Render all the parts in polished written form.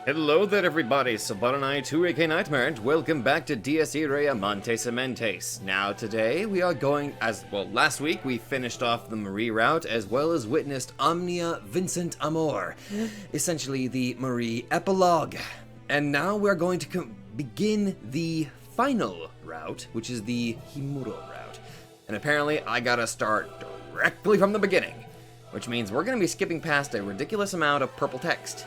Hello there everybody, Sabaranai 2AK Nightmare, and welcome back to Irae Amantes Amentes. Now today we are going, last week we finished off the Marie route as well as witnessed Omnia Vincent Amor, essentially the Marie epilogue. And now we're going to begin the final route, which is the Himuro route. And apparently I gotta start directly from the beginning, which means we're gonna be skipping past a ridiculous amount of purple text.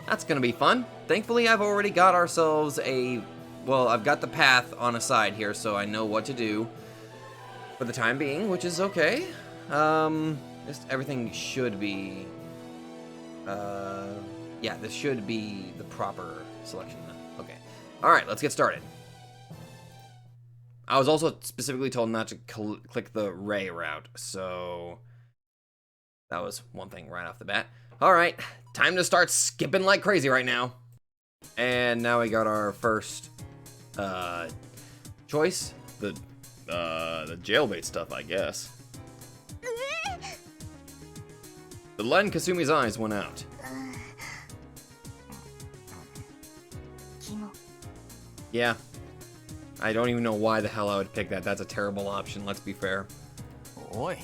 That's gonna be fun. Thankfully, I've already got ourselves I've got the path on a side here, so I know what to do for the time being, which is okay. Just everything should be, this should be the proper selection. Okay. All right, let's get started. I was also specifically told not to click the Ray route, so that was one thing right off the bat. All right, time to start skipping like crazy right now. And now we got our first choice, the jailbait stuff, I guess. The light in Kasumi's eyes went out. Yeah, I don't even know why the hell I would pick that. That's a terrible option, let's be fair. Oi.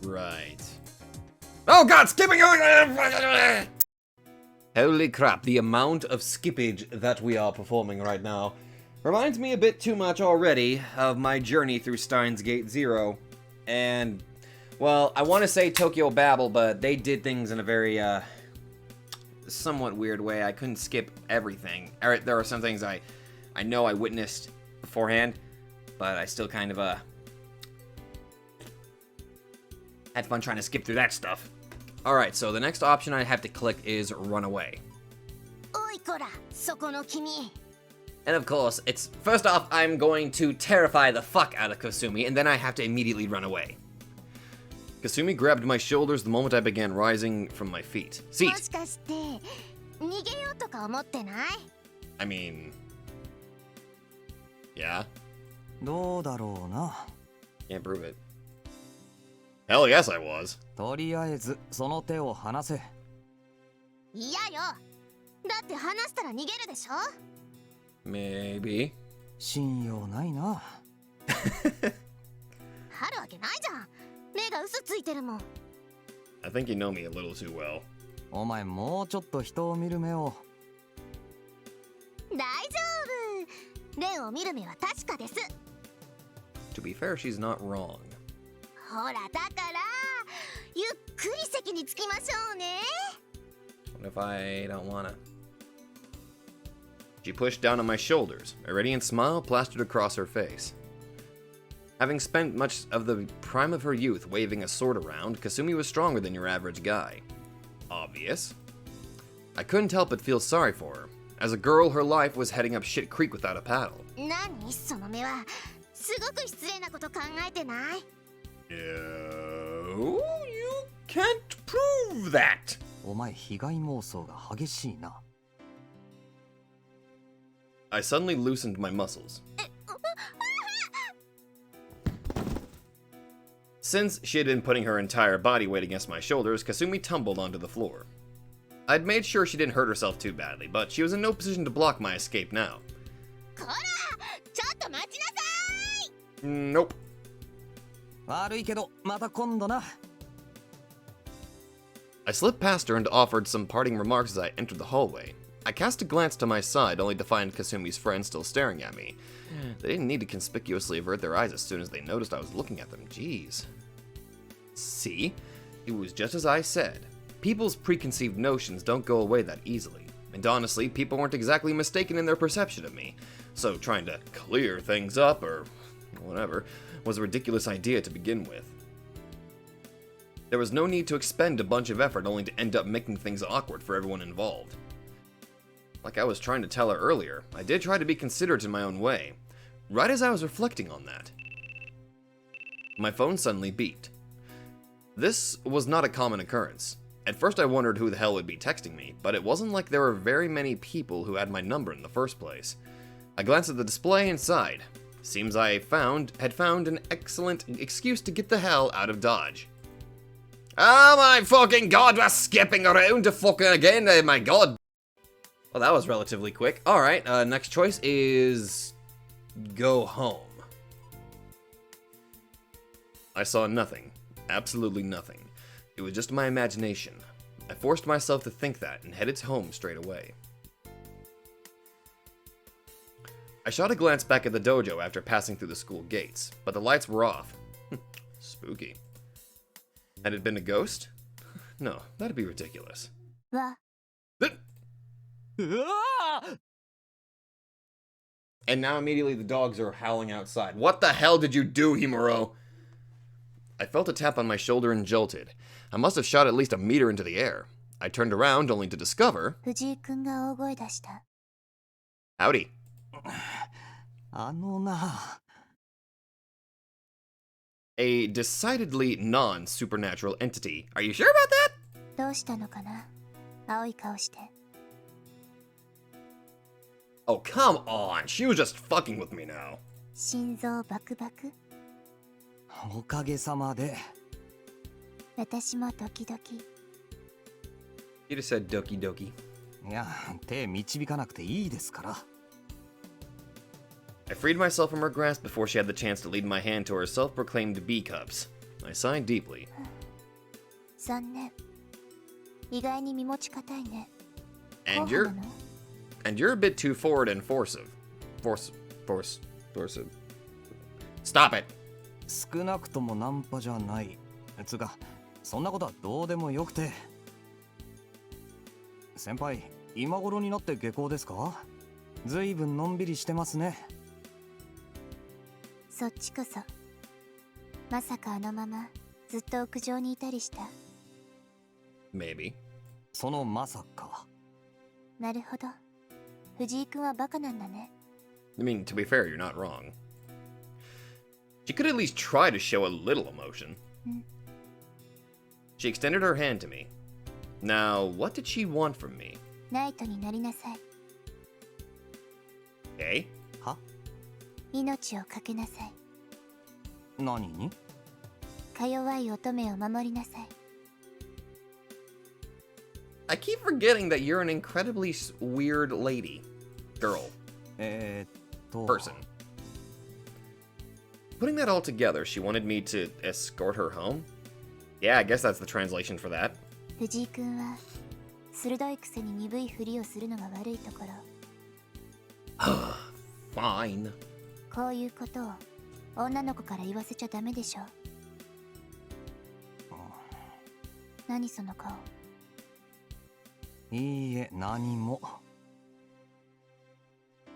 Right. Oh god, skipping! Holy crap, the amount of skippage that we are performing right now reminds me a bit too much already of my journey through Steins Gate Zero. And, well, I want to say Tokyo Babel, but they did things in a very, somewhat weird way. I couldn't skip everything. There are some things I know I witnessed beforehand, but I still kind of, had fun trying to skip through that stuff. Alright, so the next option I have to click is Run Away. And of course, first off, I'm going to terrify the fuck out of Kasumi, and then I have to immediately run away. Kasumi grabbed my shoulders the moment I began rising from my feet. Seat! I mean... yeah? Can't prove it. Hell yes, I was. Maybe. I think you know me a little too well. To be fair, she's not wrong. What if I don't wanna? She pushed down on my shoulders. A radiant smile plastered across her face. Having spent much of the prime of her youth waving a sword around, Kasumi was stronger than your average guy. Obvious. I couldn't help but feel sorry for her. As a girl, her life was heading up shit creek without a paddle. No, you can't prove that! I suddenly loosened my muscles. Since she had been putting her entire body weight against my shoulders, Kasumi tumbled onto the floor. I'd made sure she didn't hurt herself too badly, but she was in no position to block my escape now. Nope. I slipped past her and offered some parting remarks as I entered the hallway. I cast a glance to my side, only to find Kasumi's friends still staring at me. They didn't need to conspicuously avert their eyes as soon as they noticed I was looking at them. Jeez. See? It was just as I said. People's preconceived notions don't go away that easily. And honestly, people weren't exactly mistaken in their perception of me. So trying to clear things up, or whatever, was a ridiculous idea to begin with. There was no need to expend a bunch of effort only to end up making things awkward for everyone involved. Like I was trying to tell her earlier, I did try to be considerate in my own way, right as I was reflecting on that. My phone suddenly beeped. This was not a common occurrence. At first I wondered who the hell would be texting me, but it wasn't like there were very many people who had my number in the first place. I glanced at the display and sighed. Seems I had found an excellent excuse to get the hell out of Dodge. Oh my fucking god, we're skipping around to fucking again, oh my god. Well, that was relatively quick. Alright, next choice is... go home. I saw nothing. Absolutely nothing. It was just my imagination. I forced myself to think that and headed home straight away. I shot a glance back at the dojo after passing through the school gates, but the lights were off. Spooky. Had it been a ghost? No, that'd be ridiculous. And now immediately the dogs are howling outside. What the hell did you do, Himuro? I felt a tap on my shoulder and jolted. I must have shot at least a meter into the air. I turned around only to discover... Howdy. A decidedly non-supernatural entity. Are you sure about that? Oh, come on. She was just fucking with me now. You just said doki doki. I freed myself from her grasp before she had the chance to lead my hand to her self-proclaimed B-cups. I sighed deeply. And you're a bit too forward and forcive. Forcive. Stop it! 少なくともナンパじゃない。つが、そんなことはどうでもよくて。先輩、今頃になって下校ですか？ずいぶんのんびりしてますね。そっちこそ。まさかあのままずっと屋上にいたりした。Maybe. そのまさか。なるほど。藤井君はバカなんだね。I mean, to be fair, you're not wrong. She could at least try to show a little emotion. She extended her hand to me. Now, what did she want from me? ナイトになりなさい。Eh? は？命をかけなさい。何に？か弱い乙女を守りなさい。I keep forgetting that you're an incredibly weird lady. Girl. Person. Putting that all together, she wanted me to escort her home? Yeah, I guess that's the translation for that. 藤井君は鋭いくせに鈍いふりをするのが悪いところ。Fine. こういうことを女の子から言わせちゃダメでしょ。何その顔。いいえ、何も。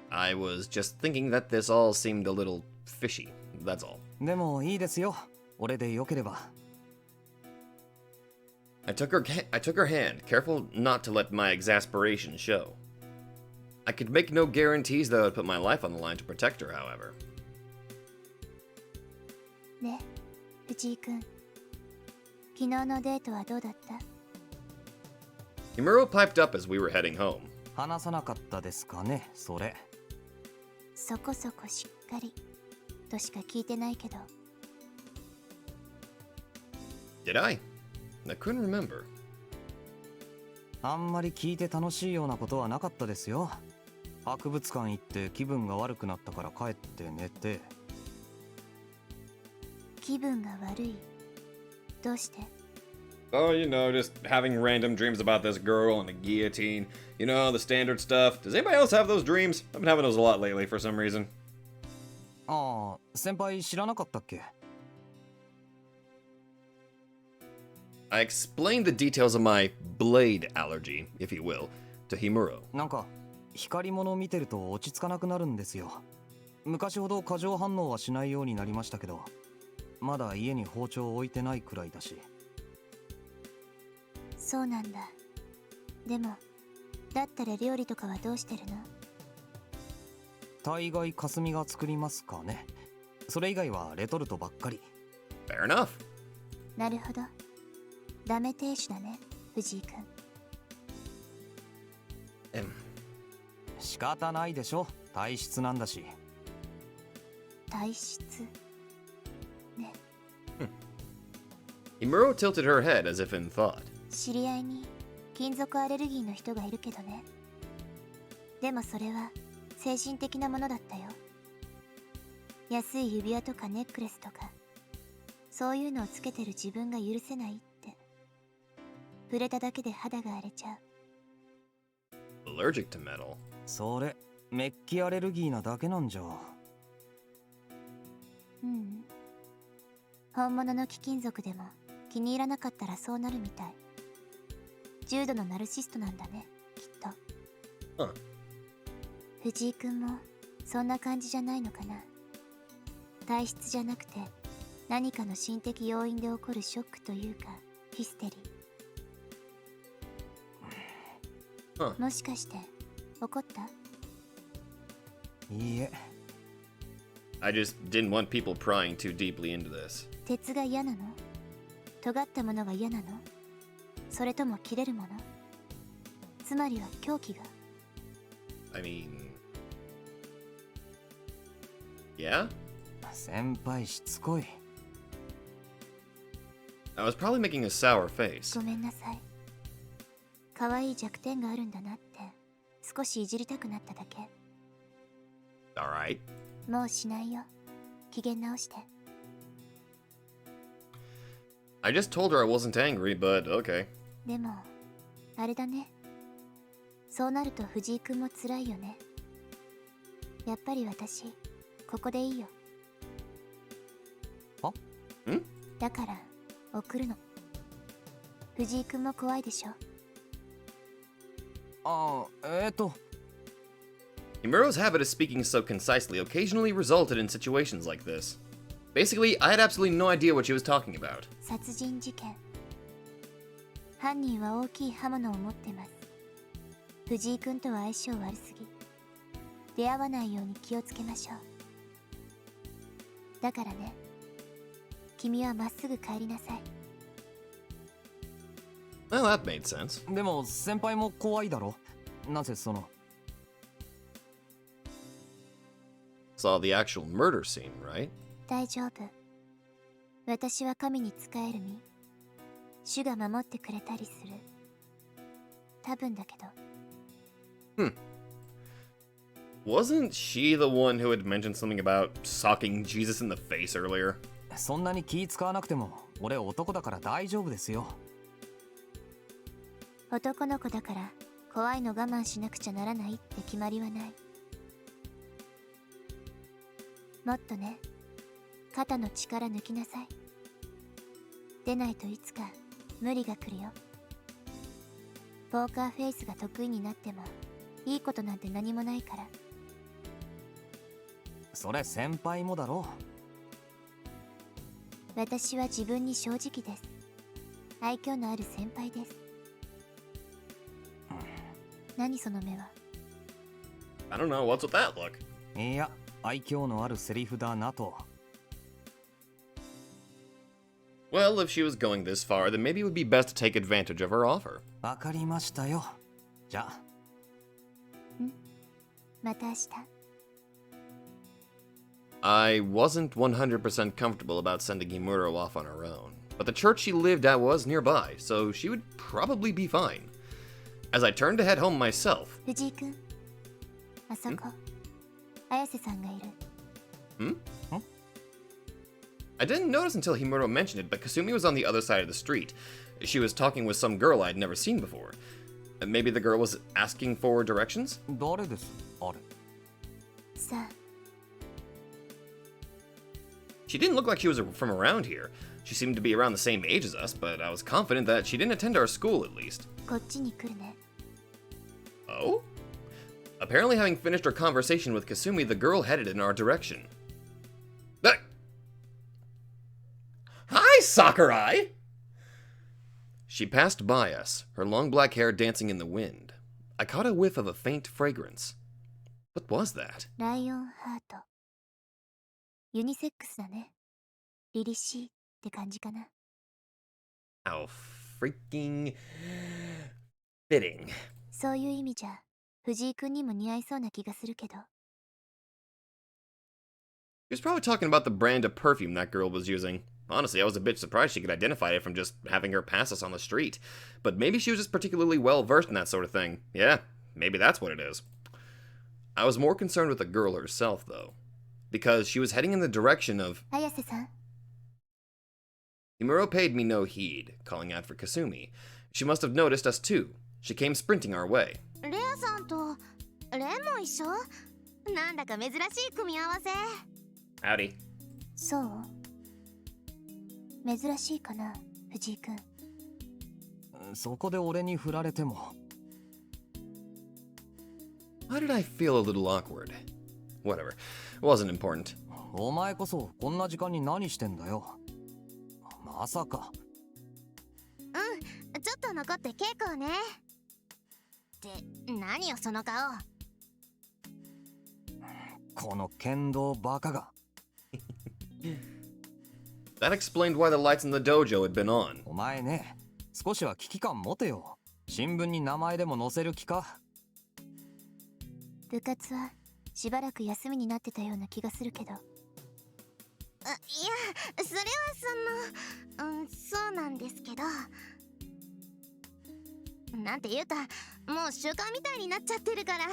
I was just thinking that this all seemed a little fishy. That's all. でもいいですよ。俺でよければ。I took her hand, careful not to let my exasperation show. I could make no guarantees that I would put my life on the line to protect her, however. で、藤井君。昨日のデートはどうだった？ Himuro piped up as we were heading home. 話さなかったですかね、それ。そこそこしっかりとしか聞いてないけど。Did I? I couldn't remember. あんまり聞いて楽しいようなことはなかったですよ。博物館行って気分が悪くなったから帰って寝て。気分が悪い。どうして？ Oh, you know, just having random dreams about this girl and a guillotine. You know, the standard stuff. Does anybody else have those dreams? I've been having those a lot lately for some reason. ああ、先輩知らなかったっけ？ I explained the details of my blade allergy, if you will, to Himuro. なんか光り物見てると落ち着かなくなるんですよ。昔ほど過剰反応はしないようになりましたけど、まだ家に包丁を置いてないくらいだし。そうなんだ。でも、だったら料理とかはどうしてるの？大概霞が作りますかね。それ以外はレトルトばっかり。Fair enough. なるほど。ダメ亭主だね、藤井君。仕方ないでしょ。体質なんだし。体質ね。Himuro tilted her head as if in thought. 知り合いに金属アレルギーの人がいるけどね。でもそれは精神的なものだったよ。安い指輪とかネックレスとか、そういうのをつけてる自分が許せないって。触れただけで肌が荒れちゃう。 Allergic to metal? それメッキアレルギーなだけなんじゃ。うん。本物の貴金属でも気に入らなかったらそうなるみたい。重度のナルシストなんだね、きっと。藤井君もそんな感じじゃないのかな。体質じゃなくて何かの心的要因で起こるショックというかヒステリー。もしかして怒った？いいえ。I just didn't want people prying too deeply into this. 鉄が嫌なの？尖ったものが嫌なの？それとも切れるもの？つまりは凶器が。 I mean... Yeah? 先輩しつこい。I was probably making a sour face. ごめんなさい。可愛い弱点があるんだなって少しいじりたくなっただけ。 Alright. もうしないよ。機嫌直して。 I just told her I wasn't angry, but okay. でもあれだね。そうなると藤井君も辛いよね。やっぱり私ここでいいよ。は？ん？だから送るの。藤井君も怖いでしょ。Himuro's habit of speaking so concisely occasionally resulted in situations like this. Basically, I had absolutely no idea what she was talking about. 殺人事件。犯人は大きい刃物を持ってます。藤井君とは相性悪すぎ。出会わないように気をつけましょう。だからね、君はまっすぐ帰りなさい。 Well, that made sense. でも先輩も怖いだろ。なぜその。Saw the actual murder scene, right? 大丈夫。私は神に仕える身。主が守ってくれたりする。多分だけど。Wasn't she the one who had mentioned something about socking Jesus in the face earlier? そんなに気使わなくても俺男だから大丈夫ですよ。男の子だから怖いの我慢しなくちゃならないって決まりはない。もっとね、肩の力抜きなさい。でないといつか無理が来るよ。ポーカーフェイスが得意になってもいいことなんて何もないから。それ先輩もだろ。私は自分に正直です。愛嬌のある先輩です。何その目は。 I don't know, what's with that look? いや、愛嬌のあるセリフだなと。Well, if she was going this far, then maybe it would be best to take advantage of her offer. わかりましたよ。じゃあ。また明日。I wasn't 100% comfortable about sending Himuro off on her own, but the church she lived at was nearby, so she would probably be fine. As I turned to head home myself... 藤井君、あそこ、綾瀬さんがいる。I didn't notice until Himuro mentioned it, but Kasumi was on the other side of the street. She was talking with some girl I'd never seen before. Maybe the girl was asking for directions? 誰です？あれ。さあ。 She didn't look like she was from around here. She seemed to be around the same age as us, but I was confident that she didn't attend our school at least. こっちに来るね。 Oh? Apparently, having finished her conversation with Kasumi, the girl headed in our direction. Hi, Sakurai! She passed by us, her long black hair dancing in the wind. I caught a whiff of a faint fragrance. What was that? ライオンハート。ユニセックスだね。凛々しいって感じかな。How freaking fitting. そういう意味じゃ、藤井君にも似合いそうな気がするけど。She was probably talking about the brand of perfume that girl was using. Honestly, I was a bit surprised she could identify it from just having her pass us on the street. But maybe she was just particularly well versed in that sort of thing. Yeah, maybe that's what it is. I was more concerned with the girl herself, though, because she was heading in the direction of... Ayase-san. Himuro paid me no heed, calling out for Kasumi. She must have noticed us too. She came sprinting our way. レアさんとレンも一緒？なんだか珍しい組み合わせ。Howdy. そう？珍しいかな、藤井君。そこで俺に振られても。Why did I feel a little awkward? Whatever. Wasn't important. お前こそこんな時間に何してんだよ。まさか。ちょっと残って稽古ね。って何よその顔。この剣道バカが。That explained why the lights in the dojo had been on. お前ね、少しは危機感持てよ。新聞に名前でも載せる気か？部活はしばらく休みになってたような気がするけど。いや、それはそうなんですけど。なんていうか、もう習慣みたいになっちゃってるから。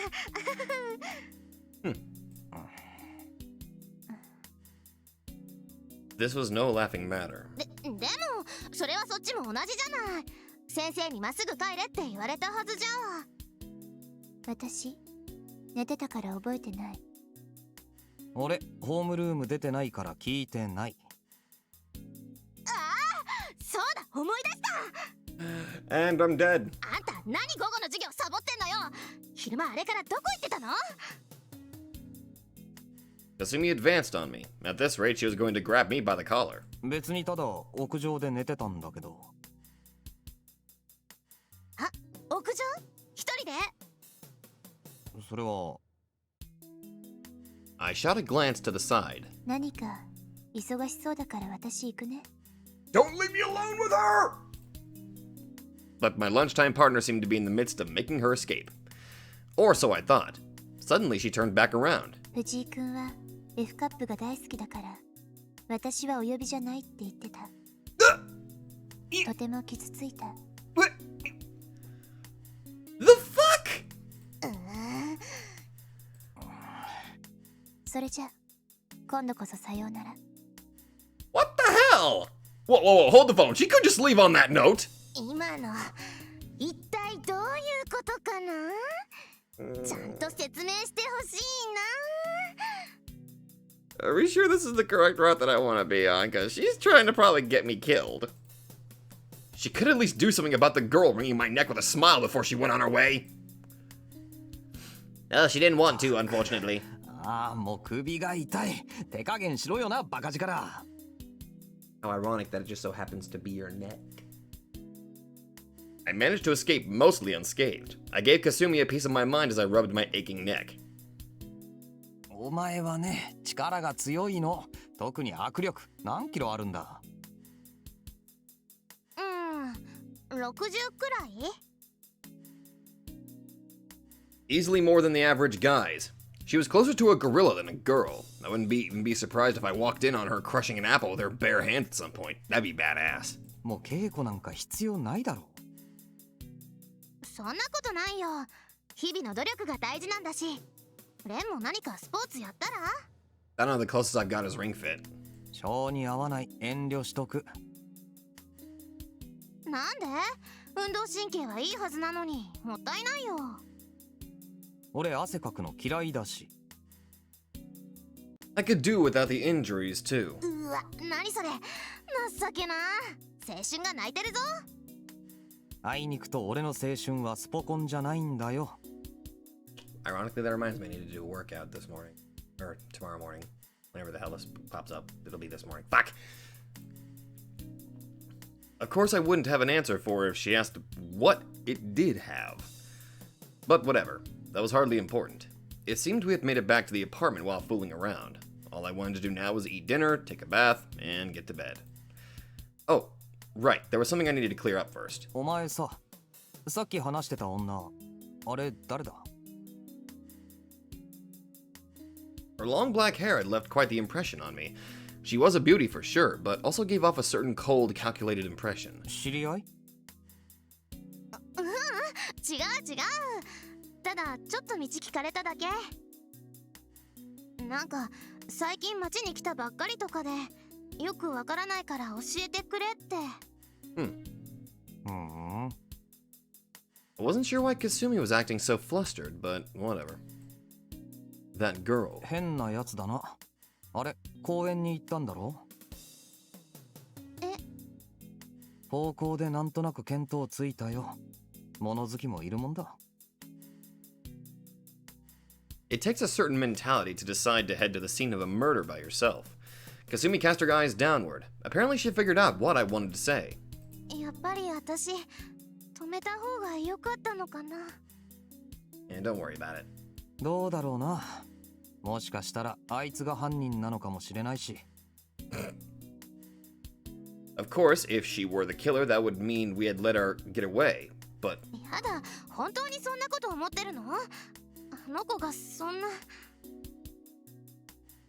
This was no laughing matter. でも、それはそっちも同じじゃない。先生にまっすぐ帰れって言われたはずじゃ。私、寝てたから覚えてない。俺、ホームルーム出てないから聞いてない。ああ、そうだ、思い出した。And I'm dead. あんた、何午後の授業サボってんのよ。昼間あれからどこ行ってたの？ Kasumi advanced on me. At this rate, she was going to grab me by the collar. 別にただ屋上で寝てたんだけど。あ、屋上？一人で？それは。I shot a glance to the side. 何か忙しそうだから私行くね。Don't leave me alone with her! But my lunchtime partner seemed to be in the midst of making her escape. Or so I thought. Suddenly she turned back around. 藤井君は F カップが大好きだから私はお呼びじゃないって言ってた。とても傷ついた。What? The fuck? それじゃ今度こそさようなら。 What the hell? Whoa, hold the phone. She could just leave on that note. 今の一体どういうことかな？ちゃんと説明してほしいな。 Are we sure this is the correct route that I want to be on? Because she's trying to probably get me killed. She could at least do something about the girl wringing my neck with a smile before she went on her way. Oh, she didn't want to, unfortunately. ああ、もう首が痛い。手加減しろよな、バカ力。How ironic that it just so happens to be your neck. I managed to escape mostly unscathed. I gave Kasumi a piece of my mind as I rubbed my aching neck. お前はね、力が強いの。特に握力、何キロあるんだ？60くらい？ Easily more than the average guys. She was closer to a gorilla than a girl. I wouldn't even be surprised if I walked in on her crushing an apple with her bare hand at some point. That'd be badass. もう稽古なんか必要ないだろ。そんなことないよ。日々の努力が大事なんだし。レンも何かスポーツやったら？ I don't know, the closest I've got is Ring Fit. 性に合わない、遠慮しとく。なんで？運動神経はいいはずなのに、もったいないよ。俺汗かくの嫌いだし。I could do without the injuries, too. うわ、何それ。情けな。青春が泣いてるぞ。あいにくと俺の青春はスポコンじゃないんだよ。Ironically, that reminds me I need to do a workout this morning. Or tomorrow morning. Whenever the hell this pops up. It'll be this morning. Fuck! Of course I wouldn't have an answer for her if she asked what it did have. But whatever. That was hardly important. It seemed we had made it back to the apartment while fooling around. All I wanted to do now was eat dinner, take a bath, and get to bed. Oh, right. There was something I needed to clear up first. お前さ、さっき話してた女、あれ誰だ？ Her long black hair had left quite the impression on me. She was a beauty for sure, but also gave off a certain cold, calculated impression. 知り合い？違う違う。ただちょっと道聞かれただけ。なんか最近町に来たばっかりとかでよくわからないから教えてくれって。I wasn't sure why Kasumi was acting so flustered, but whatever. That girl. 変なやつだな。あれ、公園に行ったんだろ？え？方向でなんとなく見当ついたよ。物好きもいるもんだ。It takes a certain mentality to decide to head to the scene of a murder by yourself. Kasumi cast her eyes downward. Apparently she figured out what I wanted to say. やっぱり私止めた方が良かったのかな。And don't worry about it. どうだろうな。もしかしたらあいつが犯人なのかもしれないし。Of course, if she were the killer, that would mean we had let her get away. But やだ、本当にそんなこと思ってるの？あの子がそんな。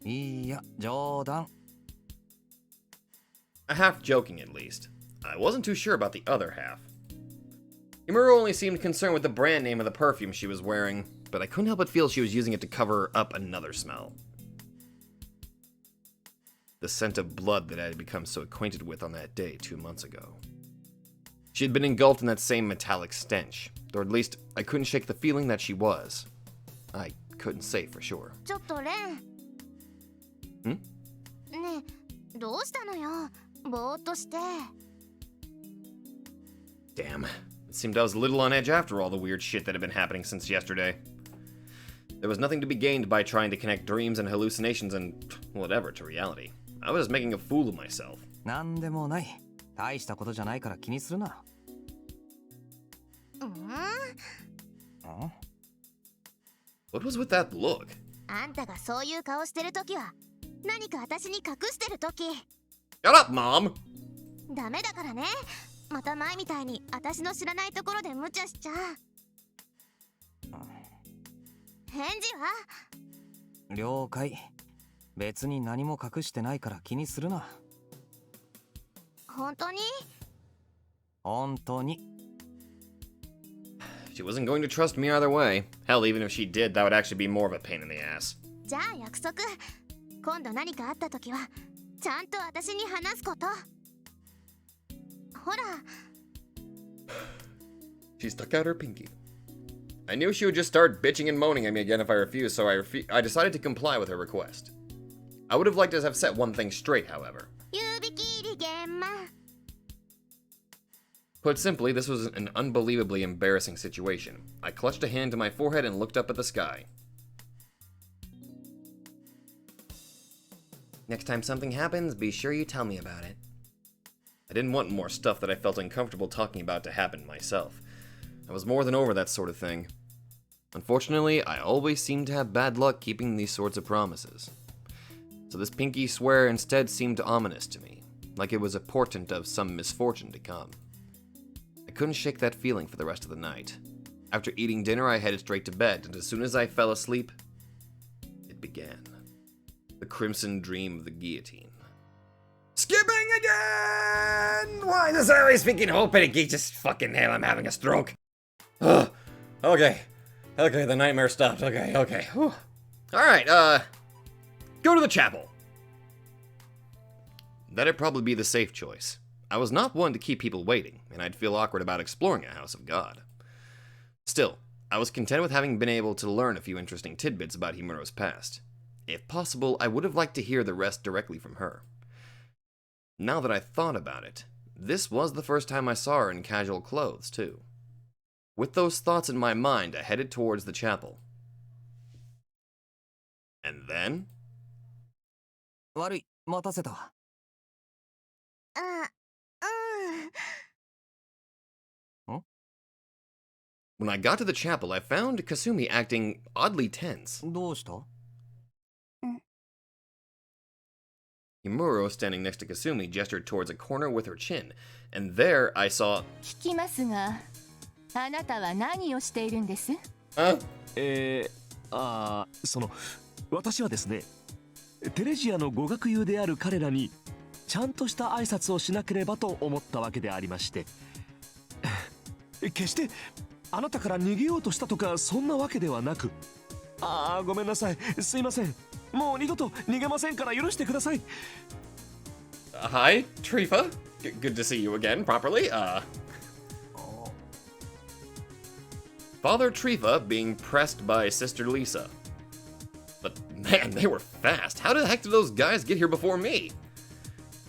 いや、冗談。half joking at least. I wasn't too sure about the other half. Imuro only seemed concerned with the brand name of the perfume she was wearing, but I couldn't help but feel she was using it to cover up another smell. The scent of blood that I had become so acquainted with on that day 2 months ago. She had been engulfed in that same metallic stench, or at least I couldn't shake the feeling that she was. I couldn't say for sure. ちょっとレン。ねえ、どうしたのよ。ぼーっとして。Damn. It seemed I was a little on edge after all the weird shit that had been happening since yesterday. There was nothing to be gained by trying to connect dreams and hallucinations and whatever to reality. I was making a fool of myself. なんでもない。大したことじゃないから気にするな。What was with that look? あんたがそういう顔してるときは何か私に隠してるとき。Shut up, Mom! ダメだからね。また前みたいに私の知らないところで無茶しちゃう。返事は？了解。別に何も隠してないから気にするな。本当に？本当に。She wasn't going to trust me either way. Hell, even if she did, that would actually be more of a pain in the ass. じゃあ約束。今度何かあったときはちゃんと私に話すこと。ほら。She stuck out her pinky. I knew she would just start bitching and moaning at me again if I refused, so I decided to comply with her request. I would have liked to have set one thing straight, however. 指切り玄馬。Put simply, this was an unbelievably embarrassing situation. I clutched a hand to my forehead and looked up at the sky. Next time something happens, be sure you tell me about it. I didn't want more stuff that I felt uncomfortable talking about to happen myself. I was more than over that sort of thing. Unfortunately, I always seem to have bad luck keeping these sorts of promises. So this pinky swear instead seemed ominous to me, like it was a portent of some misfortune to come. I couldn't shake that feeling for the rest of the night. After eating dinner, I headed straight to bed, and as soon as I fell asleep, it began. The crimson dream of the guillotine. Skipping again! Why does I always freaking hope it just fucking hell, I'm having a stroke. Ugh. Okay, the nightmare stopped. Okay. Whew. Alright, go to the chapel. That'd probably be the safe choice. I was not one to keep people waiting, and I'd feel awkward about exploring a house of God. Still, I was content with having been able to learn a few interesting tidbits about Himuro's past. If possible, I would have liked to hear the rest directly from her. Now that I thought about it, this was the first time I saw her in casual clothes, too. With those thoughts in my mind, I headed towards the chapel. And then? 悪い、待たせた。When I got to the chapel, I found Kasumi acting oddly tense. どうした？ Himuro, standing next to Kasumi, gestured towards a corner with her chin, and there I saw... 聞きますが、あなたは何をしているんです？Huh? 私はですね、テレジアの語学友である彼らにちゃんとした挨拶をしなければと思ったわけでありまして、決してあなたから逃げようとしたとかそんなわけではなく、ごめんなさい、すいません、もう二度と逃げませんから許してください。Hi, Trifa. Good to see you again, properly. Father Trifa being pressed by Sister Lisa. But man, they were fast. How the heck did those guys get here before me?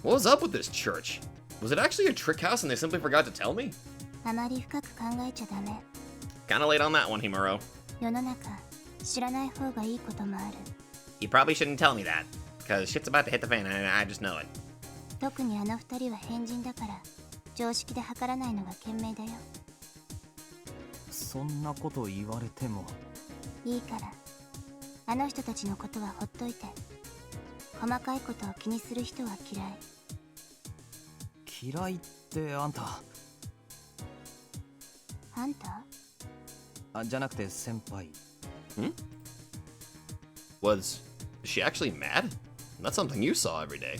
What was up with this church? Was it actually a trick house and they simply forgot to tell me? あまり深く考えちゃダメ。 Kinda late on that one, Himuro. 世の中、知らない方がいいこともある。 You probably shouldn't tell me that, because shit's about to hit the fan and I just know it. 特にあの二人は変人だから、常識で測らないのが賢明だよ。そんなこと言われても。いいから、あの人たちのことはほっといて。細かいことを気にする人は嫌い。嫌いってあんた。あんた？じゃなくて先輩。Was she actually mad? That's something you saw every day.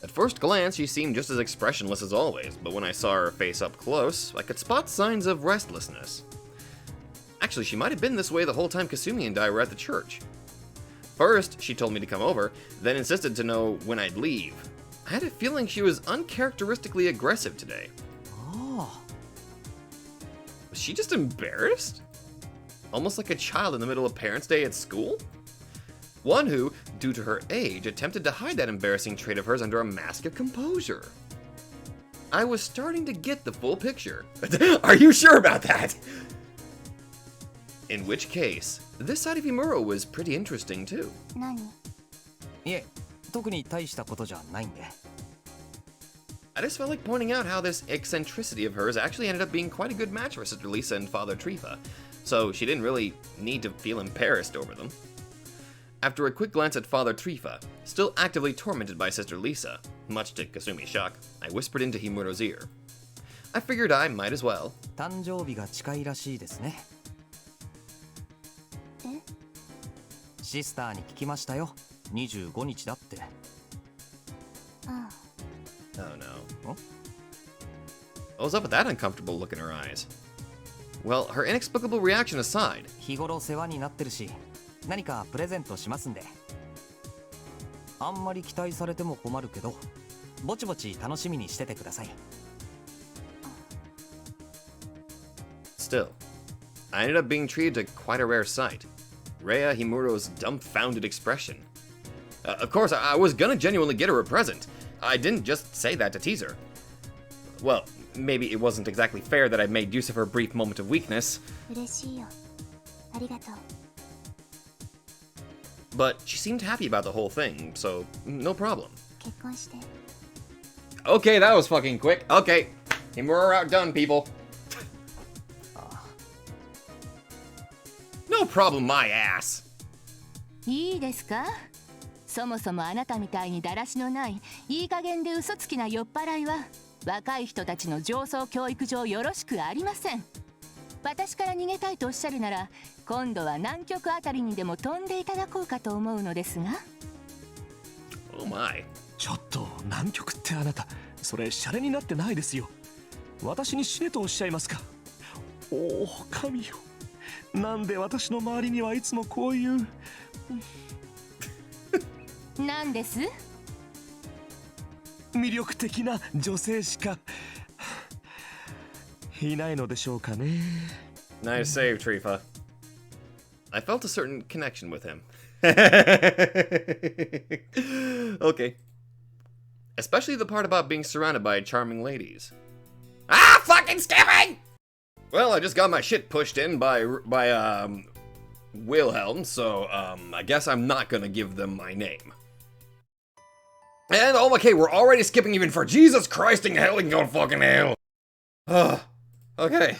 At first glance, she seemed just as expressionless as always, but when I saw her face up close, I could spot signs of restlessness. Actually, she might have been this way the whole time Kasumi and I were at the church. First, she told me to come over, then insisted to know when I'd leave. I had a feeling she was uncharacteristically aggressive today. Was she just embarrassed? Almost like a child in the middle of Parents' Day at school? One who, due to her age, attempted to hide that embarrassing trait of hers under a mask of composure. I was starting to get the full picture. Are you sure about that? In which case, this side of Imuro was pretty interesting too. 何？いえ、特に大したことじゃないんで。I just felt like pointing out how this eccentricity of hers actually ended up being quite a good match for Sister Lisa and Father Trifa, so she didn't really need to feel embarrassed over them. After a quick glance at Father Trifa, still actively tormented by Sister Lisa, much to Kasumi's shock, I whispered into Himuro's ear. I figured I might as well. 誕生日が近いらしいですね。え？シスターに聞きましたよ。25日だって。ああ。Oh no. What was up with that uncomfortable look in her eyes? Well, her inexplicable reaction aside, 日頃世話になってるし、何かプレゼントしますんで。あんまり期待されても困るけど、ぼちぼち楽しみにしててください。still, I ended up being treated to quite a rare sight. Rhea Himuro's dumbfounded expression. Of course, I was gonna genuinely get her a present. I didn't just say that to tease her. Well, maybe it wasn't exactly fair that I made use of her brief moment of weakness. 嬉しいよ。ありがとう。But she seemed happy about the whole thing, so no problem. 結婚して。Okay, that was fucking quick. Okay, Himuro outdone, people. No problem, my ass. いいですか？そもそもあなたみたいにだらしのないいい加減で嘘つきな酔っ払いは若い人たちの上層教育上よろしくありません。私から逃げたいとおっしゃるなら今度は南極あたりにでも飛んでいただこうかと思うのですが。 Oh my. ちょっと南極ってあなた、それシャレになってないですよ。私に死ねとおっしゃいますか。おお、神よ、なんで私の周りにはいつもこういうなんです？魅力的な女性しかいないのでしょうかね。 Nice save, Trifa. I felt a certain connection with him. Okay. Especially the part about being surrounded by charming ladies. Ah, fucking skipping! Well, I just got my shit pushed in by Wilhelm, so, I guess I'm not gonna give them my name. And, oh, okay, we're already skipping even for Jesus Christ in hell and go to fucking hell. Okay.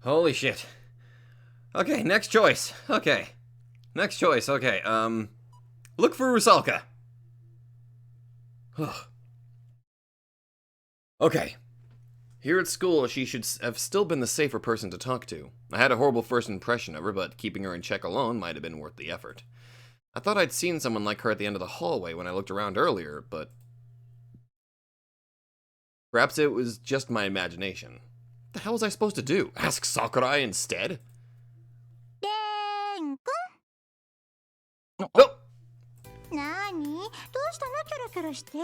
Holy shit. Okay, next choice. Okay. Next choice, okay, look for Rusalka. Okay. Here at school, she should have still been the safer person to talk to. I had a horrible first impression of her, but keeping her in check alone might have been worth the effort. I thought I'd seen someone like her at the end of the hallway when I looked around earlier, but perhaps it was just my imagination. What the hell was I supposed to do? Ask Sakurai instead? レン君 Oh! なーにどうしたのキョロキョロして。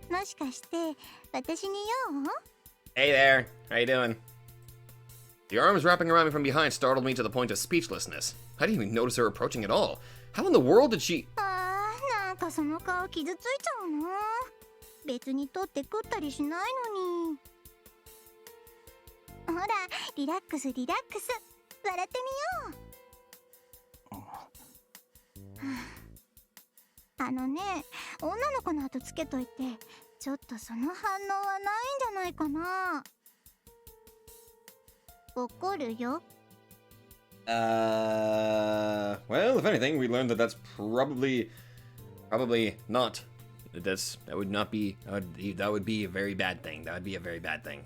もしかして私に用？ Hey there, how you doing? The arms wrapping around me from behind startled me to the point of speechlessness. I didn't even notice her approaching at all. How in the world did she... あー、なんかその顔傷ついちゃうな。別に取って食ったりしないのに。ほら、リラックスリラックス。笑ってみよう。あのね、女の子の後つけといて、ちょっとその反応はないんじゃないかな。怒るよ。Well, if anything, we learned that that's probably not. That would not be, that would be a very bad thing. That would be a very bad thing.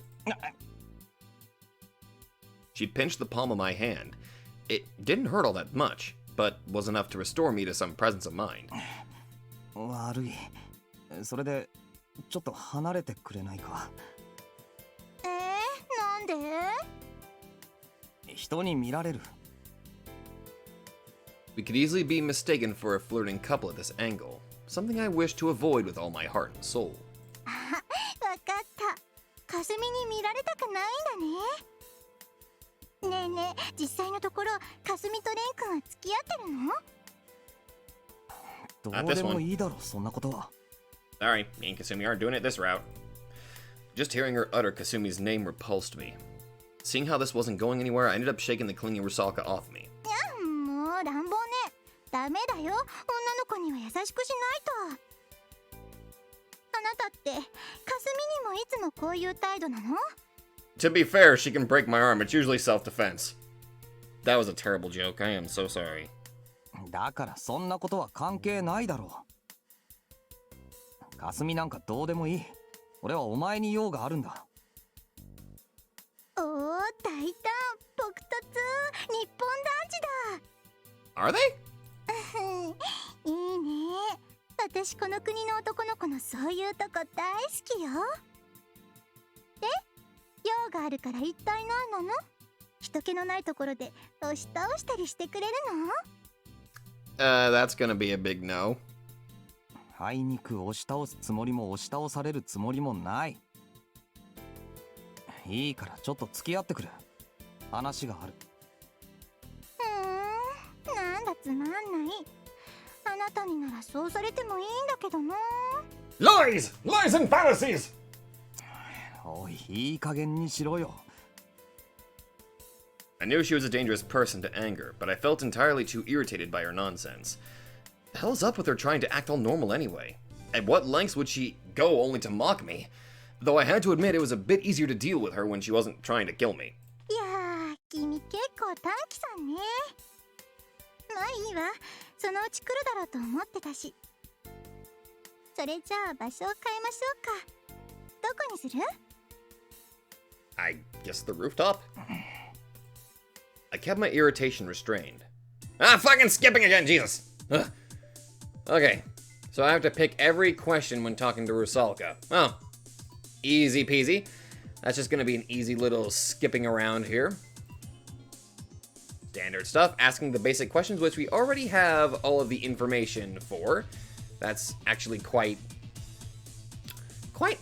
She pinched the palm of my hand. It didn't hurt all that much, but was enough to restore me to some presence of mind. 悪い。それでちょっと離れてくれないか。なんで？人に見られる。We could easily be mistaken for a flirting couple at this angle, something I wish to avoid with all my heart and soul. わかった。かすみに見られたくないんだね。ねえねえ、実際のところかすみとレン君は付き合ってるの？どうでもいいだろ、そんなことは。Sorry, me and Kasumi aren't doing it this route. Just hearing her utter Kasumi's name repulsed me. Seeing how this wasn't going anywhere, I ended up shaking the clinging RUSALKA off me. もう乱暴ね。ダメだよ。女の子には優しくしないと。あなたってかすみにもいつもこういう態度なの？ To be fair, she can break my arm. It's usually self-defense. That was a terrible joke. I am so sorry. だからそんなことは関係ないだろう。かすみなんかどうでもいい。俺はお前に用があるんだ。おお、大胆、朴突、日本男児だ。 Are they? いいね。私この国の男の子のそういうとこ大好きよ。で、用があるから一体何なの？人気のないところで押し倒したりしてくれるの？That's gonna be a big no. あいにく押し倒すつもりも押し倒されるつもりもない。いいからちょっと付き合ってくれ。話がある。なんだつまんない。あなたにならそうされてもいいんだけどな。Lies! Lies and fallacies! おい、いい加減にしろよ。I knew she was a dangerous person to anger, but I felt entirely too irritated by her nonsense. The hell's up with her trying to act all normal anyway? At what lengths would she go only to mock me? Though I had to admit it was a bit easier to deal with her when she wasn't trying to kill me. いやー、君結構短気さんね。まあいいわ。そのうち来るだろうと思ってたし。それじゃあ場所を変えましょうか。どこにする？ I guess the rooftop? I kept my irritation restrained. Ah, fucking skipping again, Jesus! Ugh. Okay, so I have to pick every question when talking to RUSALKA. Oh, easy peasy. That's just gonna be an easy little skipping around here. Standard stuff, asking the basic questions, which we already have all of the information for. That's actually quite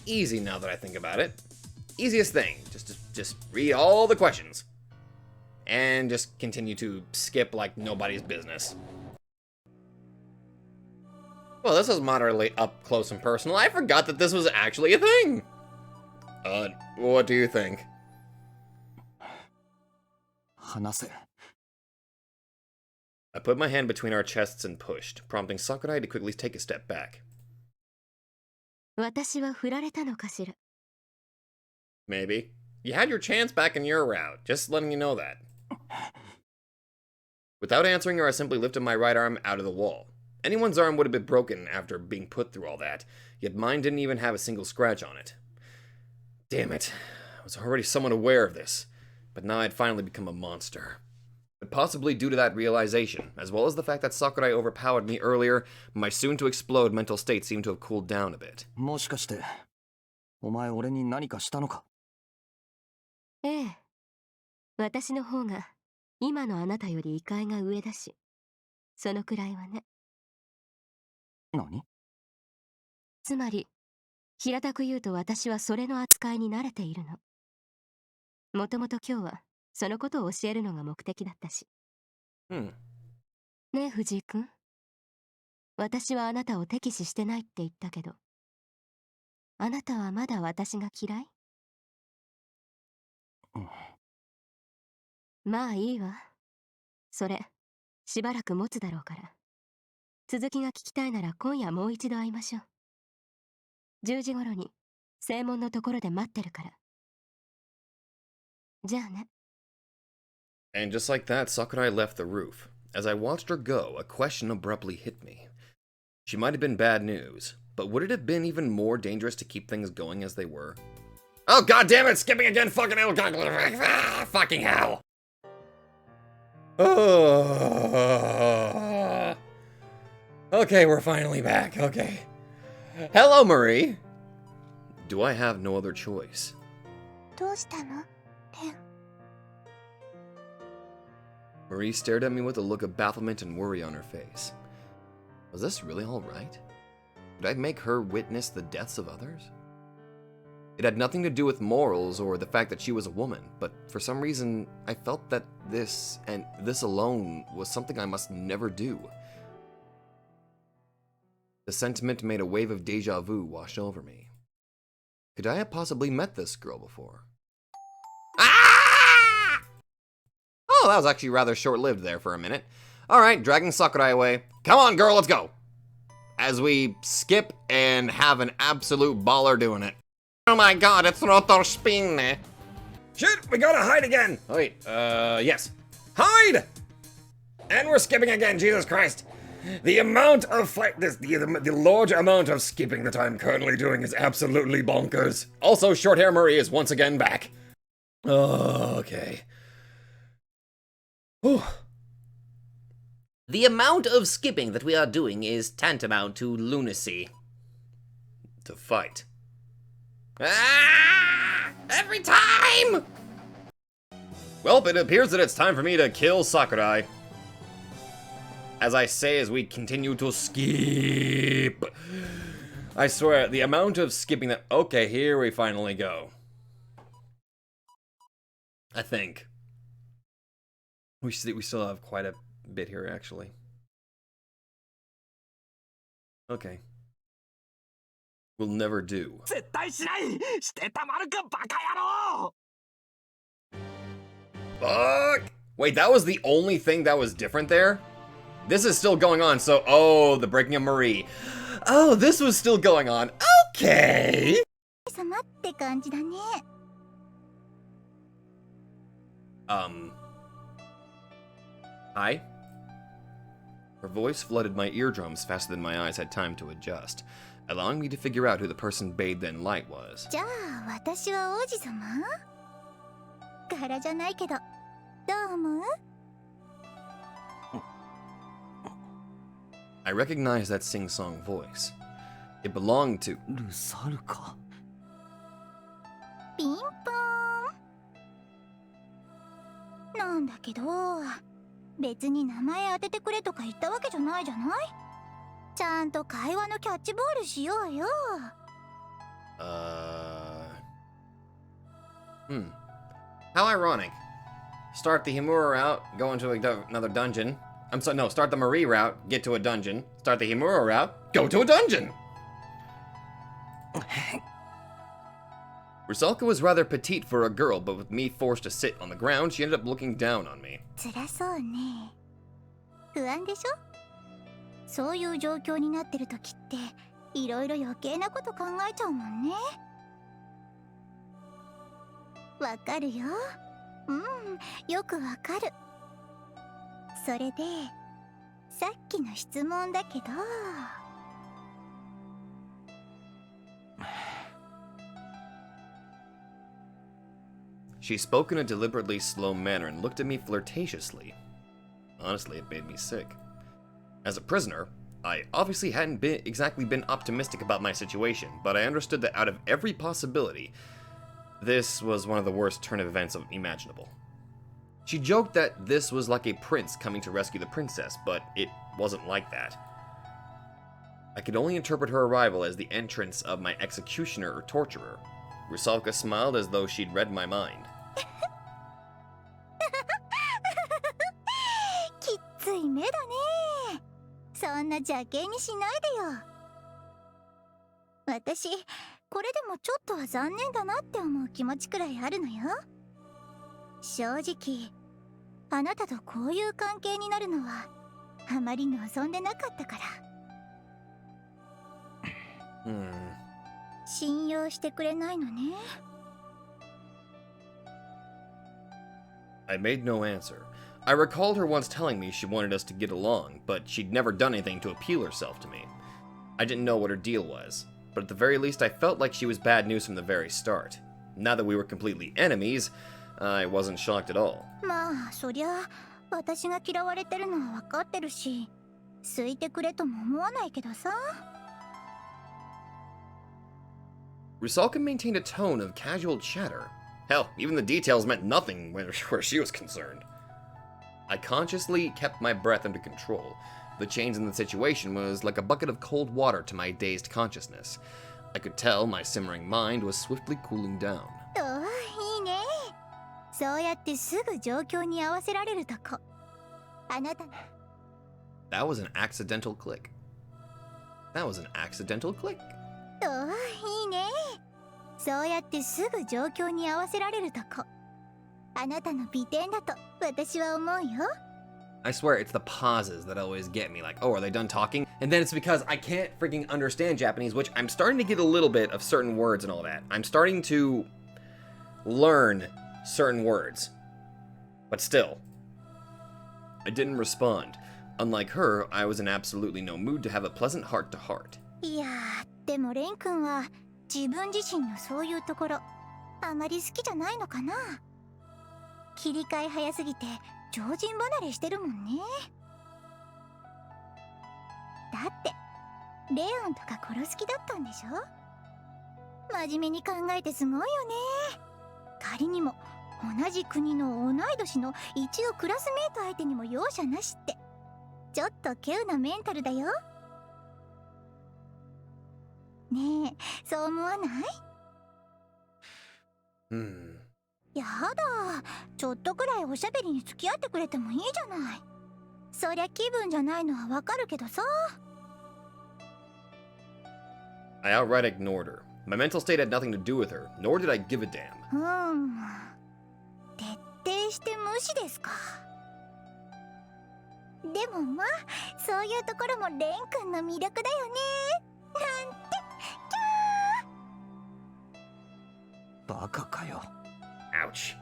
easy now that I think about it. Easiest thing, just read all the questions. And just continue to skip like nobody's business. Well, this is moderately up close and personal. I forgot that this was actually a thing. What do you think? 話せ。I put my hand between our chests and pushed, prompting Sakurai to quickly take a step back. 私は振られたのかしら。 Maybe. You had your chance back in your route, just letting you know that. Without answering her, I simply lifted my right arm out of the wall. Anyone's arm would have been broken after being put through all that, yet mine didn't even have a single scratch on it. Damn it. I was already somewhat aware of this, but now I'd finally become a monster. But possibly due to that realization, as well as the fact that Sakurai overpowered me earlier, my soon-to-explode mental state seemed to have cooled down a bit. もしかしてお前俺に何かしたのか？ええ、私の方が今のあなたより位階が上だし、そのくらいはね。何？つまり平たく言うと私はそれの扱いに慣れているの。もともと今日はそのことを教えるのが目的だったし。ねえ藤井君、私はあなたを敵視してないって言ったけど、あなたはまだ私が嫌い？まあいいわ。それしばらく持つだろうから。続きが聞きたいなら今夜もう一度会いましょう。10時頃に正門のところで待ってるから。じゃあね。 And just like that, Sakurai left the roof. As I watched her go, a question abruptly hit me. She might have been bad news, but would it have been even more dangerous to keep things going as they were? Oh, god damn it! Skipping again! Fucking hell! Fucking hell! Oh. Okay, we're finally back. Okay. Hello, Marie. Do I have no other choice? どうしたの？レン。 Marie stared at me with a look of bafflement and worry on her face. Was this really all right? Did I make her witness the deaths of others? It had nothing to do with morals or the fact that she was a woman, but for some reason, I felt that this, and this alone, was something I must never do. The sentiment made a wave of deja vu wash over me. Could I have possibly met this girl before? Ah! Oh, that was actually rather short-lived there for a minute. Alright, dragging Sakurai away. Come on, girl, let's go! As we skip and have an absolute baller doing it. Oh my god, it's rotor spin! Shit, we gotta hide again! Oh wait, yes. Hide! And we're skipping again, Jesus Christ! The amount of the large amount of skipping that I'm currently doing is absolutely bonkers. Also, Short Hair Marie is once again back. Oh, okay. Whew. The amount of skipping that we are doing is tantamount to lunacy. To fight. Ah! Every time! Well, it appears that it's time for me to kill Sakurai. As I say as we continue to skip. I swear, the amount of skipping that... Okay, here we finally go. I think. We still have quite a bit here, actually. Okay. We'll never do. Fuck! Wait, that was the only thing that was different there? This is still going on, so... Oh, the breaking of Marie. Oh, this was still going on. Okay! 様って感じだね。Hi? Her voice flooded my eardrums faster than my eyes had time to adjust, allowing me to figure out who the person bathed in light was. じゃあ私は王子様？柄じゃないけど、どう思う？ I recognized that sing-song voice. It belonged to... ルサルカ。ピンポーン。なんだけど、別に名前当ててくれとか言ったわけじゃないじゃない？ちゃんと会話のキャッチボールしようよ。How ironic. Start the Himura route, go into another dungeon. I'm sorry, no, start the Marie route, get to a dungeon. Start the Himura route, go to a dungeon! Rusalka was rather petite for a girl, but with me forced to sit on the ground, she ended up looking down on me. 辛そうね。不安でしょ？そういう状況になってる時って、いろいろ余計なこと考えちゃうもんね。わかるよ。うん、よくわかる。それで、さっきの質問だけど。She spoke in a deliberately slow manner and looked at me flirtatiously. Honestly, it made me sick. As a prisoner, I obviously hadn't exactly been optimistic about my situation, but I understood that out of every possibility, this was one of the worst turn of events imaginable. She joked that this was like a prince coming to rescue the princess, but it wasn't like that. I could only interpret her arrival as the entrance of my executioner or torturer. Rusalka smiled as though she'd read my mind. きっつい目だね。そんな邪気にしないでよ。私、これでもちょっとは残念だなって思う気持ちくらいあるのよ。正直、あなたとこういう関係になるのはあまり望んでなかったから。信用してくれないのね。I made no answer. I recalled her once telling me she wanted us to get along, but she'd never done anything to appeal herself to me. I didn't know what her deal was, but at the very least I felt like she was bad news from the very start. Now that we were completely enemies, I wasn't shocked at all. まあ、そりゃ私が嫌われてるのは分かってるし、好いてくれとも思わないけどさ。Rusalka maintained a tone of casual chatter. Hell, even the details meant nothing where she was concerned. I consciously kept my breath under control. The change in the situation was like a bucket of cold water to my dazed consciousness. I could tell my simmering mind was swiftly cooling down. いいね。そうやってすぐ状況に合わせられるとこ。あなた。That was an accidental click. That was an accidental click. いいね。そうやってすぐ状況に合わせられるとこ。あなたの美点だと私は思うよ。I swear it's the pauses that always get me, like, oh, are they done talking? And then it's because I can't freaking understand Japanese, which I'm starting to get a little bit of certain words and all that. I'm starting to learn certain words. But still, I didn't respond. Unlike her, I was in absolutely no mood to have a pleasant heart-to-heart. いやー、でもレン君は自分自身のそういうところあまり好きじゃないのかな。切り替え早すぎて常人離れしてるもんね。だってレオンとか殺す気だったんでしょ。真面目に考えてすごいよね。仮にも同じ国の同い年の一応クラスメート相手にも容赦なしって、ちょっと稀有なメンタルだよ。ねえ、そう思わない？やだ、ちょっとくらいおしゃべりに付き合ってくれてもいいじゃない。そりゃ気分じゃないのはわかるけどさ。I outright ignored her. My mental state had nothing to do with her, nor did I give a damn. 徹底して無視ですか。でもまあ、そういうところもレン君の魅力だよね。なんて、キャー。バカかよ。Ouch.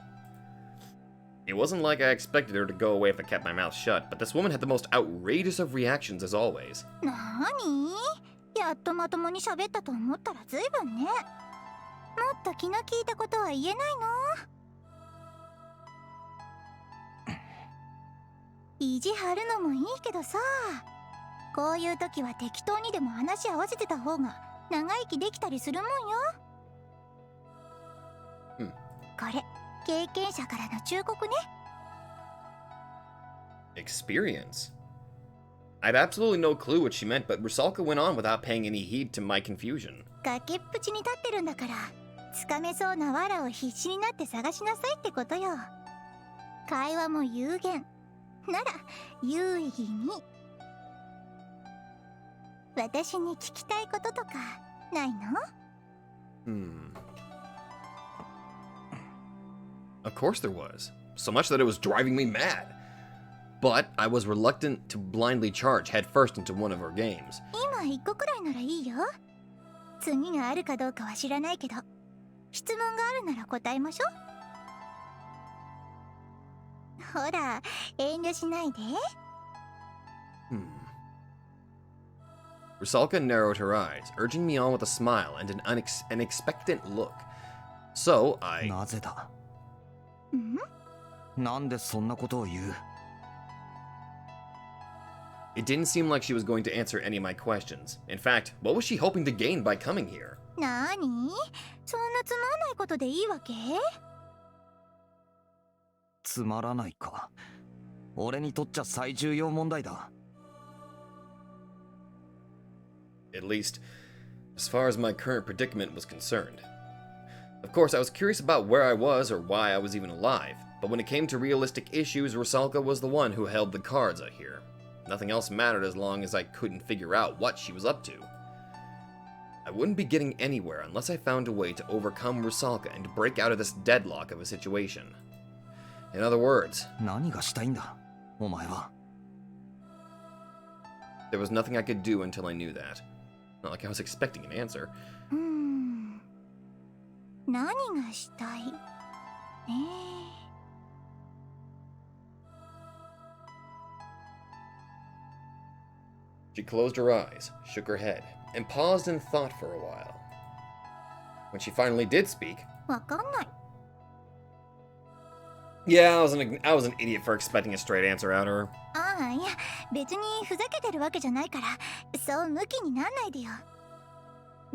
It wasn't like I expected her to go away if I kept my mouth shut, but this woman had the most outrageous of reactions as always. なーに？やっとまともに喋ったと思ったらずいぶんね。もっと気の利いたことは言えないの？意地張るのもいいけどさ、こういう時は適当にでも話合わせてた方が長生きできたりするもんよ。これ、経験者からの忠告ね。Experience? I had absolutely no clue what she meant, but Rusalka went on without paying any heed to my confusion. 崖っぷちに立ってるんだから、つかめそうな藁を必死になって探しなさいってことよ。会話も有限。なら、有意義に。私に聞きたいこととか、ないの？ Of course there was. So much that it was driving me mad. But I was reluctant to blindly charge headfirst into one of her games. 今一個くらいならいいよ。次があるかどうかは知らないけど、質問があるなら答えましょう。ほら、遠慮しないで。Rusalka narrowed her eyes, urging me on with a smile and an expectant look. So I... なぜだ？ん？なんでそんなことを言う？ It didn't seem like she was going to answer any of my questions. In fact, what was she hoping to gain by coming here? なに？そんなつまんないことでいいわけ？つまらないか。俺にとっちゃ最重要問題だ。At least, as far as my current predicament was concerned. Of course, I was curious about where I was or why I was even alive, but when it came to realistic issues, RUSALKA was the one who held the cards, I hear. Nothing else mattered as long as I couldn't figure out what she was up to. I wouldn't be getting anywhere unless I found a way to overcome RUSALKA and break out of this deadlock of a situation. In other words, 何がしたいんだ、お前は。there was nothing I could do until I knew that. Not like I was expecting an answer. 何がしたい？ねえ。She closed her eyes, shook her head, and paused in thought for a while. When she finally did speak, わかんない。yeah, I was an idiot for expecting a straight answer out of her. ああ、いや、別にふざけてるわけじゃないから、そうムキになんないでよ。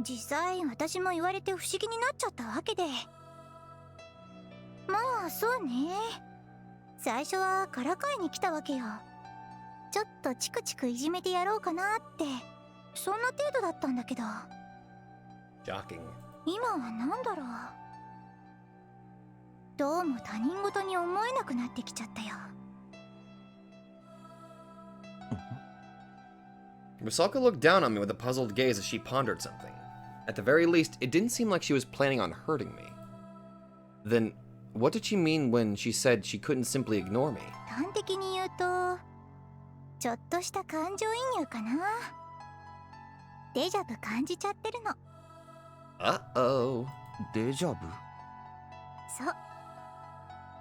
実際、私も言われて不思議になっちゃったわけで。まあ、そうね。最初はからかいに来たわけよ。ちょっとチクチクいじめてやろうかなって、そんな程度だったんだけど。Shocking. 今はなんだろう。どうも他人事に思えなくなってきちゃったよ。RUSALKA looked down on me with a puzzled gaze as she pondered something. At the very least, it didn't seem like she was planning on hurting me. Then, what did she mean when she said she couldn't simply ignore me? 端的に言うと、ちょっとした感情移入かな。デジャブ感じちゃってるの。Uh-oh. デジャブ？そう。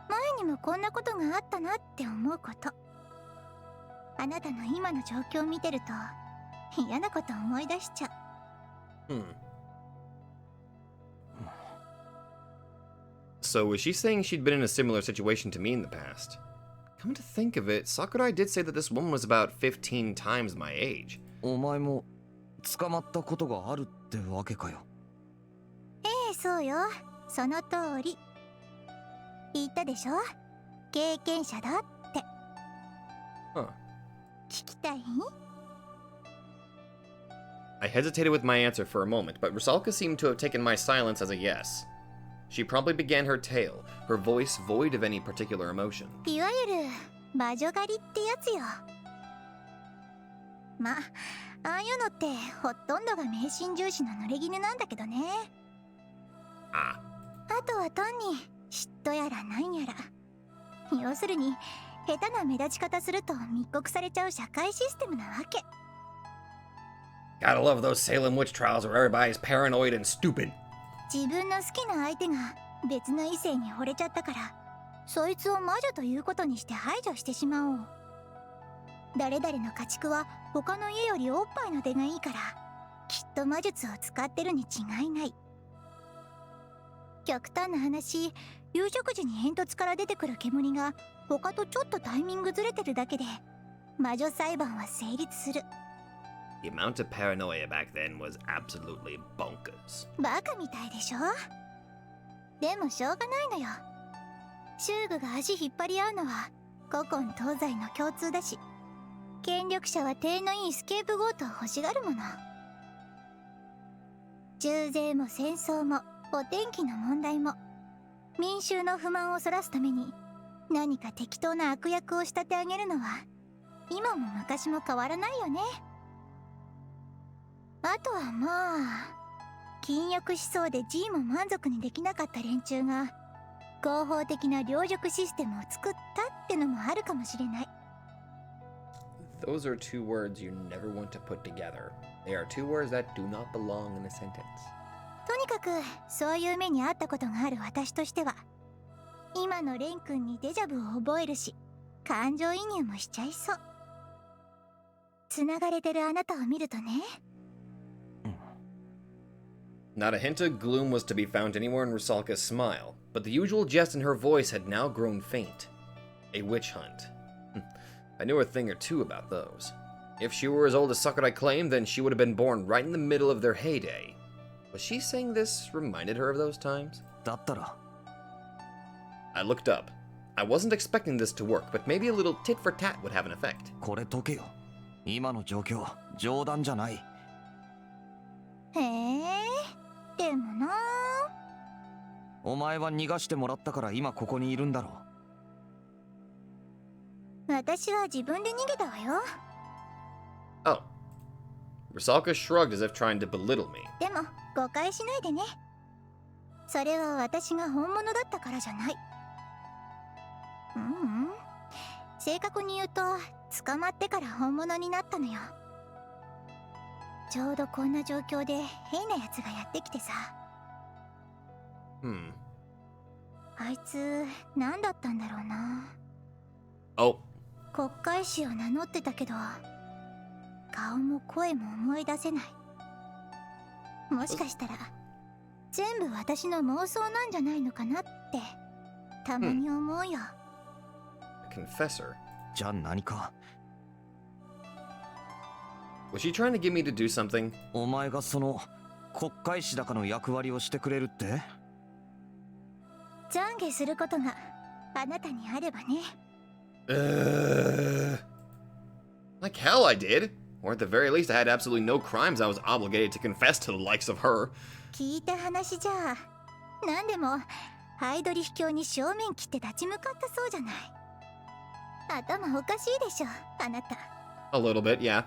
前にもこんなことがあったなって思うこと。あなたの今の状況を見てると嫌なこと思い出しちゃう。So was she saying she'd been in a similar situation to me in the past? Come to think of it, Sakurai did say that this woman was about 15 times my age. お前も捕まったことがあるってわけかよ。ええ、そうよ。その通り。言ったでしょ？経験者だって。Huh. 聞きたい？ I hesitated with my answer for a moment, but RUSALKA seemed to have taken my silence as a yes. She promptly began her tale, her voice void of any particular emotion. いわゆる魔女狩りってやつよ。まあ、ああいうのってほとんどが迷信重視の濡れ衣なんだけどね。Ah. あとは単に嫉妬やらなんやら。要するに下手な目立ち方すると密告されちゃう社会システムなわけ。Gotta love those Salem witch trials where everybody's paranoid and stupid. 自分の好きな相手が別の異性に惚れちゃったから、そいつを魔女ということにして排除してしまおう。誰々の家畜は他の家よりおっぱいの出がいいから、きっと魔術を使ってるに違いない。極端な話、夕食時に煙突から出てくる煙が他とちょっとタイミングずれてるだけで魔女裁判は成立する。The amount of paranoia back then was absolutely bonkers. バカみたいでしょ。でもしょうがないのよ。衆具が足引っ張り合うのは古今東西の共通だし、権力者は体のいいスケープゴートを欲しがるもの。重税も戦争もお天気の問題も、民衆の不満をそらすために何か適当な悪役を仕立て上げるのは今も昔も変わらないよね。あとはまあ、禁欲しそうで G も満足にできなかった連中が合法的な領辱システムを作ったってのもあるかもしれない。 Those are two words you never want to put together. They are two words that do not belong in a sentence. とにかくそういう目に遭ったことがある私としては、今のレン君にデジャブを覚えるし、感情移入もしちゃいそう。繋がれてるあなたを見るとね。Not a hint of gloom was to be found anywhere in RUSALKA's smile, but the usual jest in her voice had now grown faint. A witch hunt. I knew a thing or two about those. If she were as old as Sakurai claimed, then she would have been born right in the middle of their heyday. Was she saying this reminded her of those times? だったら I looked up. I wasn't expecting this to work, but maybe a little tit for tat would have an effect. これ解けよ。今の状況冗談じゃない。へえ、でもな。お前は逃がしてもらったから今ここにいるんだろう。私は自分で逃げたわよ。Oh. Rusalka shrugged as if trying to belittle me. でも誤解しないでね。それは私が本物だったからじゃない。正確に言うと捕まってから本物になったのよ。ちょうどこんな状況で変なやつがやってきてさ。あいつ何だったんだろうな。Oh. 国会士を名乗ってたけど顔も声も思い出せない。もしかしたら全部私の妄想なんじゃないのかなってたまに思うよ。Confessor. じゃあ何か。 Was she trying to get me to do something? お前がその国会士だかの役割をしてくれるって？懺悔することがあなたにあればね。Like hell I did. Or at the very least I had absolutely no crimes I was obligated to confess to the likes of her. 聞いた話じゃ何でもハイドリヒ教に正面切って立ち向かったそうじゃない。頭おかしいでしょあなた。 A little bit, yeah.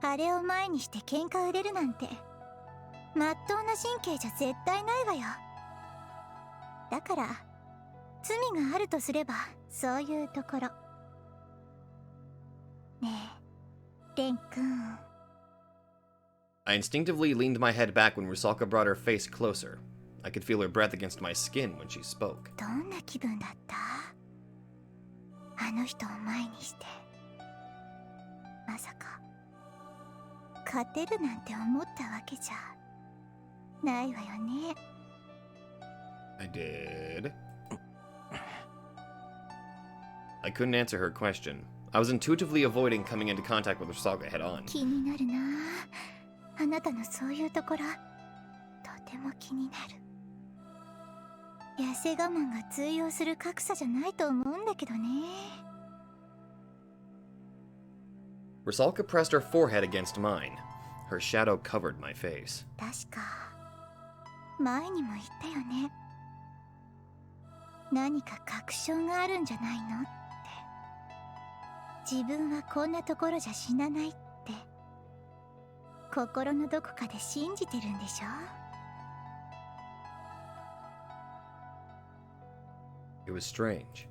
あれを前にして喧嘩売れるなんてまっとうな神経じゃ絶対ないわよ。だから罪があるとすればそういうところ。ねえレン君。 I instinctively leaned my head back when Rusalka brought her face closer. I could feel her breath against my skin when she spoke. どんな気分だった？あの人を前にして。まさか勝てるなんて思ったわけじゃないわよね。 I did. I couldn't answer her question. I was intuitively avoiding coming into contact with Rusalka head on. 気になるなあ。あなたのそういうところとても気になる。痩せ我慢が通用する格差じゃないと思うんだけどね。 Rusalka pressed her forehead against mine. Her shadow covered my face. 確か前にも言ったよね。何か確証があるんじゃないのって。自分はこんなところじゃ死なないって心のどこかで信じてるんでしょ。 It was strange.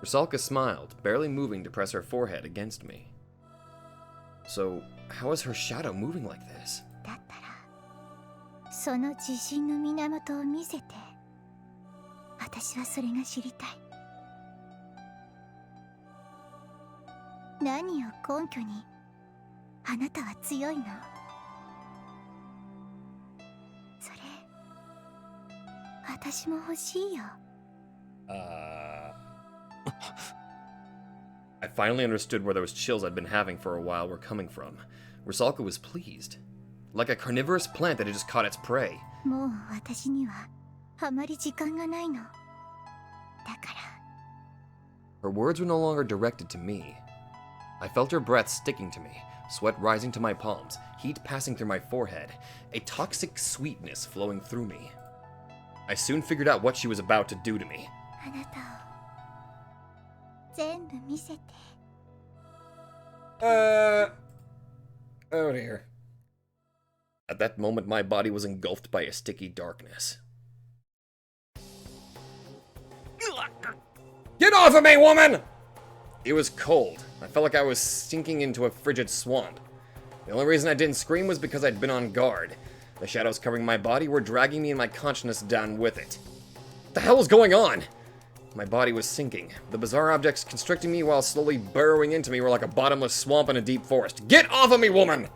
Rusalka smiled, barely moving to press her forehead against me. So, how is her shadow moving like this? だったらその自信の源を見せて。私はそれが知りたい。何を根拠にあなたは強いの？それ私も欲しいよ。I finally understood where those chills I'd been having for a while were coming from. Rusalka was pleased. Like a carnivorous plant that had just caught its prey. もう私にはあまり時間がないの。だから Her words were no longer directed to me. I felt her breath sticking to me, sweat rising to my palms, heat passing through my forehead, a toxic sweetness flowing through me. I soon figured out what she was about to do to me. あなたを全部見せて。 Oh dear. At that moment, my body was engulfed by a sticky darkness. Get off of me, woman! It was cold. I felt like I was sinking into a frigid swamp. The only reason I didn't scream was because I'd been on guard. The shadows covering my body were dragging me and my consciousness down with it. What the hell was going on? My body was sinking. The bizarre objects constricting me while slowly burrowing into me were like a bottomless swamp in a deep forest. Get off of me, woman!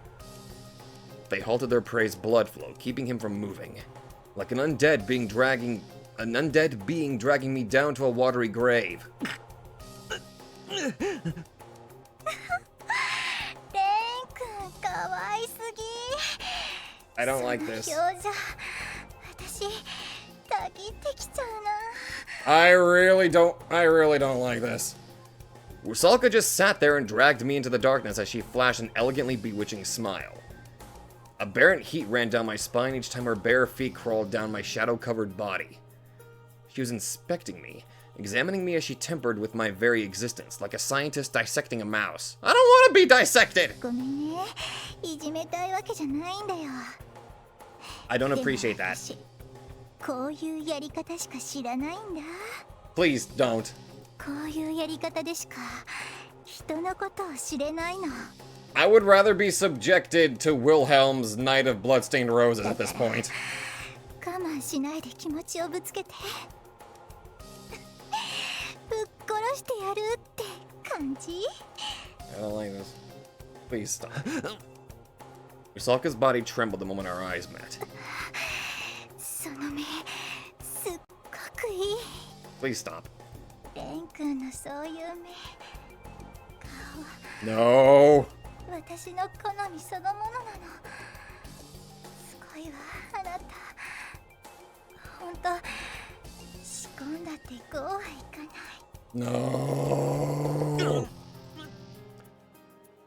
They halted their prey's blood flow, keeping him from moving. Like an undead being dragging me down to a watery grave. I don't like this. その表情、私たぎってきちゃうな。I really don't like this. Rusalka just sat there and dragged me into the darkness as she flashed an elegantly bewitching smile. Aberrant heat ran down my spine each time her bare feet crawled down my shadow-covered body. She was inspecting me, examining me as she tempered with my very existence, like a scientist dissecting a mouse. I don't want to be dissected! ごめんね、いじめたいわけじゃないんだよ。 I don't appreciate でも that. 私こういうやり方しか知らないんだ。 Please don't. こういうやり方でしか人のことを知れないの。 I would rather be subjected to Wilhelm's Night of Bloodstained Roses at this point. 我慢しないで気持ちをぶつけてぶっ殺してやるって感じ。 I don't like this. Please stop. Rusalka's body trembled the moment our eyes met. その目すっごくいい。 Please stop. レン君のそういう目、 No. 私の好みそのものなの。すごいわあなた。ほんと仕込んだってこうはいかない。 No.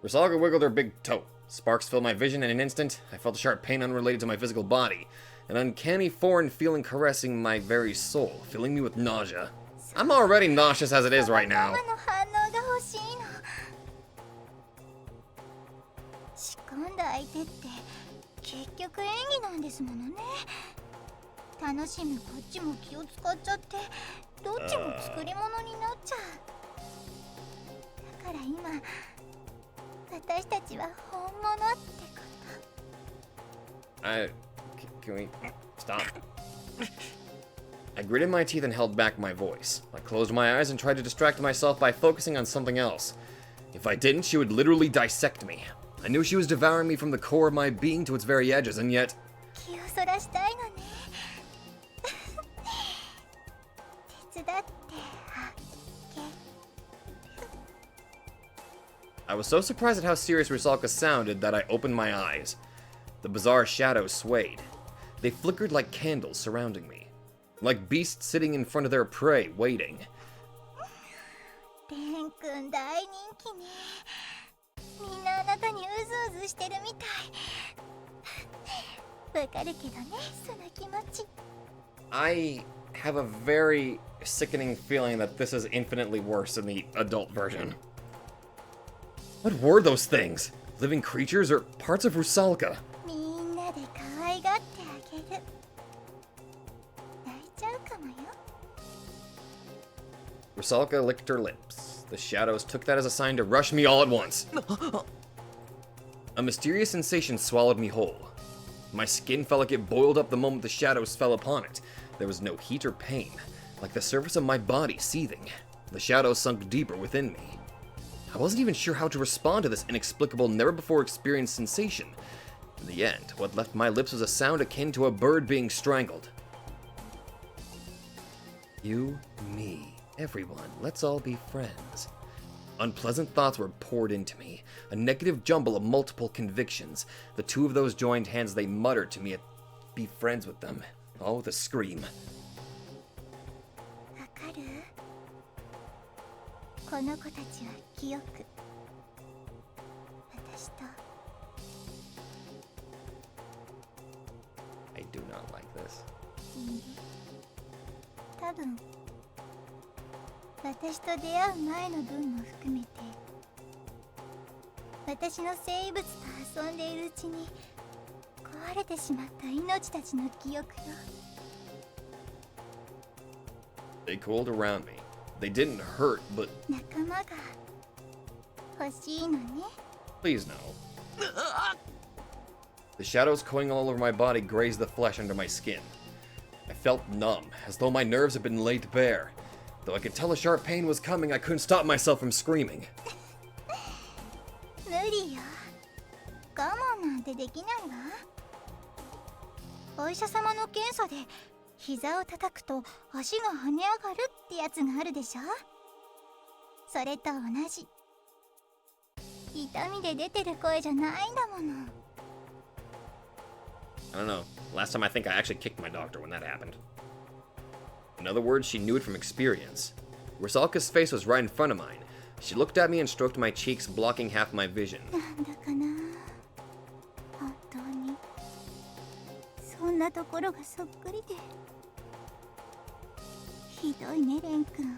Rusalka wiggled her big toe. Sparks filled my vision in an instant. I felt a sharp pain unrelated to my physical body. An uncanny foreign feeling caressing my very soul, filling me with nausea. I'm already nauseous as it is right now. ママの反応が欲しいの。仕込んだ相手って結局演技なんですものね。楽しむこっちも気を使っちゃってどっちも作り物になっちゃう。だから今私たちは本物ってこと。Can we stop? I gritted my teeth and held back my voice. I closed my eyes and tried to distract myself by focusing on something else. If I didn't, she would literally dissect me. I knew she was devouring me from the core of my being to its very edges, and yet... 気をそらしたいのね。手伝ってあげる。 I was so surprised at how serious Rusalka sounded that I opened my eyes. The bizarre shadows swayed. They flickered like candles surrounding me. Like beasts sitting in front of their prey, waiting. レン君大人気ね。みんなあなたにうずうずしてるみたい。わかるけどね、その気持ち。 I have a very sickening feeling that this is infinitely worse than the adult version. What were those things? Living creatures or parts of Rusalka? みんなで可愛がってあげる。泣いちゃうかもよ。 Rusalka licked her lips. The shadows took that as a sign to rush me all at once. A mysterious sensation swallowed me whole. My skin felt like it boiled up the moment the shadows fell upon it. There was no heat or pain, like the surface of my body seething. The shadows sunk deeper within me. I wasn't even sure how to respond to this inexplicable, never-before-experienced sensation. In the end, what left my lips was a sound akin to a bird being strangled. You, me, everyone, let's all be friends. Unpleasant thoughts were poured into me, a negative jumble of multiple convictions. The two of those joined hands, they muttered to me, be friends with them, all with a scream. わかる？この子たちは清く。私と。 I do not like this. いいえ。多分。私と出会う前の分も含めて私の生物と遊んでいるうちに壊れてしまった命たちの記憶よ。 They coiled around me. They didn't hurt, but 仲間が欲しいのね。 please no. The shadows coiling all over my body grazed the flesh under my skin. I felt numb, as though my nerves had been laid bare. Though I could tell a sharp pain was coming, I couldn't stop myself from screaming. 無理よ。我慢なんてできないわ。お医者様の検査で膝を叩くと足が跳ね上がるってやつがあるでしょ。それと同じ。痛みで出てる声じゃないんだもの。I don't know. Last time I think I actually kicked my doctor when that happened. In other words, she knew it from experience. Rusalka's face was right in front of mine. She looked at me and stroked my cheeks, blocking half my vision. なんだかな、本当にそんなところがそっくりで。ひどいね、レン君。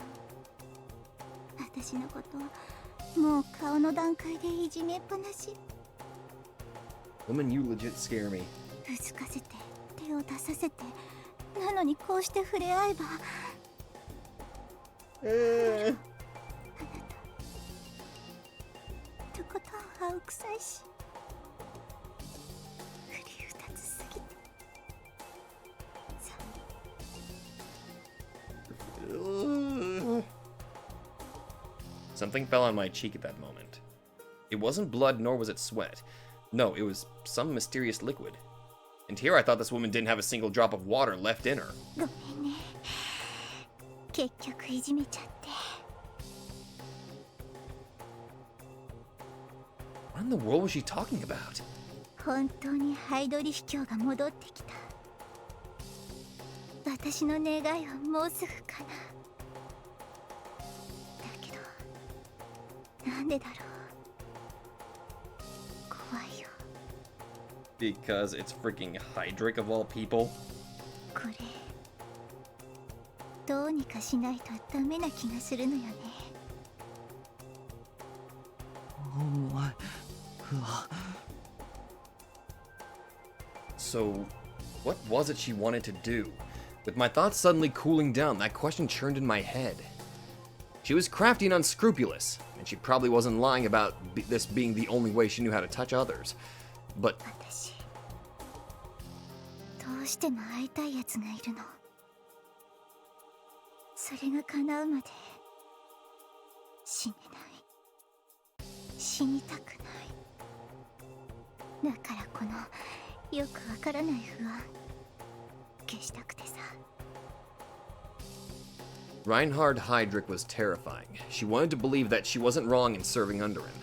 私のこともう顔の段階でいじめっぱなし。 Woman, you legit scare me. うずかせて手を出させて、なのにこうして触れ合えば。とことん青臭いし、振り二つすぎて。さ Something fell on my cheek at that moment. It wasn't blood, nor was it sweat. No, it was some mysterious liquid. And here I thought this woman didn't have a single drop of water left in her. ごめんね、結局いじめちゃって。 What in the world was she talking about? 本当にハイドリヒ教が戻ってきた。私の願いはもうすぐかな。だけどなんでだろう。怖いよ。 Because it's freaking Hydric of all people? これどうにかしないとダメな気がするのよね。お前、うわ。 So, what was it she wanted to do? With my thoughts suddenly cooling down, that question churned in my head. She was crafty and unscrupulous, and she probably wasn't lying about this being the only way she knew how to touch others. But 私どうしても会いたいやつがいるの。それが叶うまで死ねない。死にたくない。だからこのよくわからない不安消したくてさ。 Reinhard Heydrich was terrifying. She wanted to believe that she wasn't wrong in serving under him.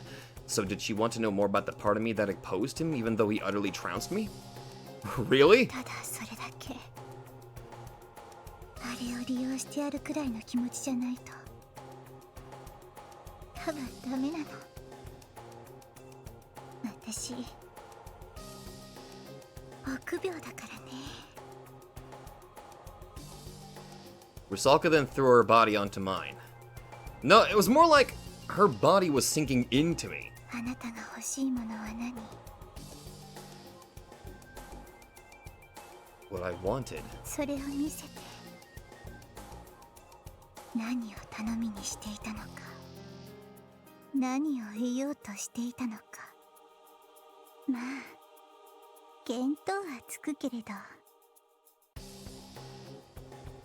So did she want to know more about the part of me that opposed him even though he utterly trounced me? Really? ただそれだけ。あれを利用してやるくらいの気持ちじゃないと多分ダメなの。私臆病だからね。 Rusalka then threw her body onto mine. No, it was more like her body was sinking into me. あなたが欲しいものは何？ What I wanted. それを見せて。何を頼みにしていたのか、何を言おうとしていたのか。まあ見当はつくけれど。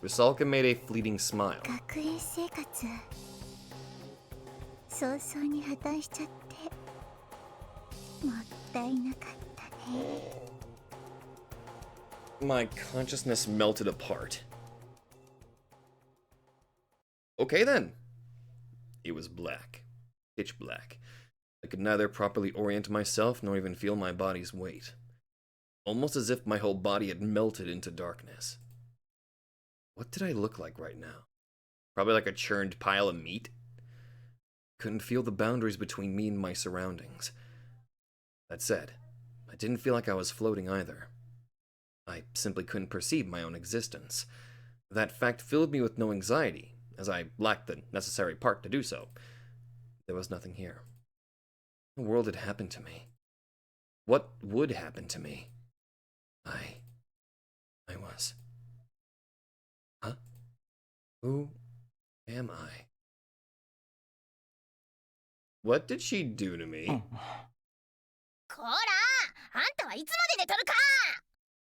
Rusalka made a fleeting smile. 学園生活早々に破綻しちゃってもったいなかったね。 My consciousness melted apart. Okay then. It was black. Pitch black. I could neither properly orient myself nor even feel my body's weight. Almost as if my whole body had melted into darkness. What did I look like right now? Probably like a churned pile of meat? Couldn't feel the boundaries between me and my surroundings. That said, I didn't feel like I was floating either. I simply couldn't perceive my own existence. That fact filled me with no anxiety, as I lacked the necessary part to do so. There was nothing here. The world had happened to me. What would happen to me? I was... Huh? Who am I? What did she do to me? こら、あんたはいつまで寝とるか。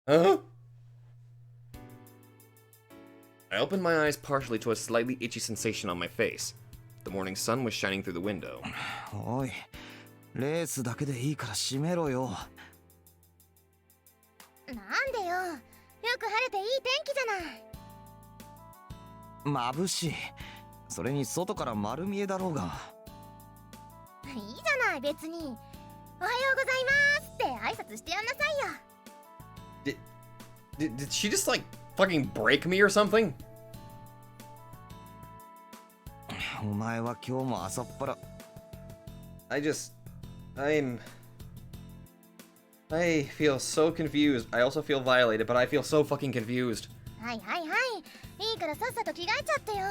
Huh? I opened my eyes partially to a slightly itchy sensation on my face. The morning sun was shining through the window. おい、レースだけでいいから閉めろよ。なんでよ、よく晴れていい天気じゃない。眩しい。それに外から丸見えだろうが。いいじゃない別に。おはようございますって挨拶してやんなさいよ。Did she just like fucking break me or something? お前は今日も朝っぱら。I feel so confused. I also feel violated, but I feel so fucking confused. はいはいはい。いいからさっさと着替えちゃってよ。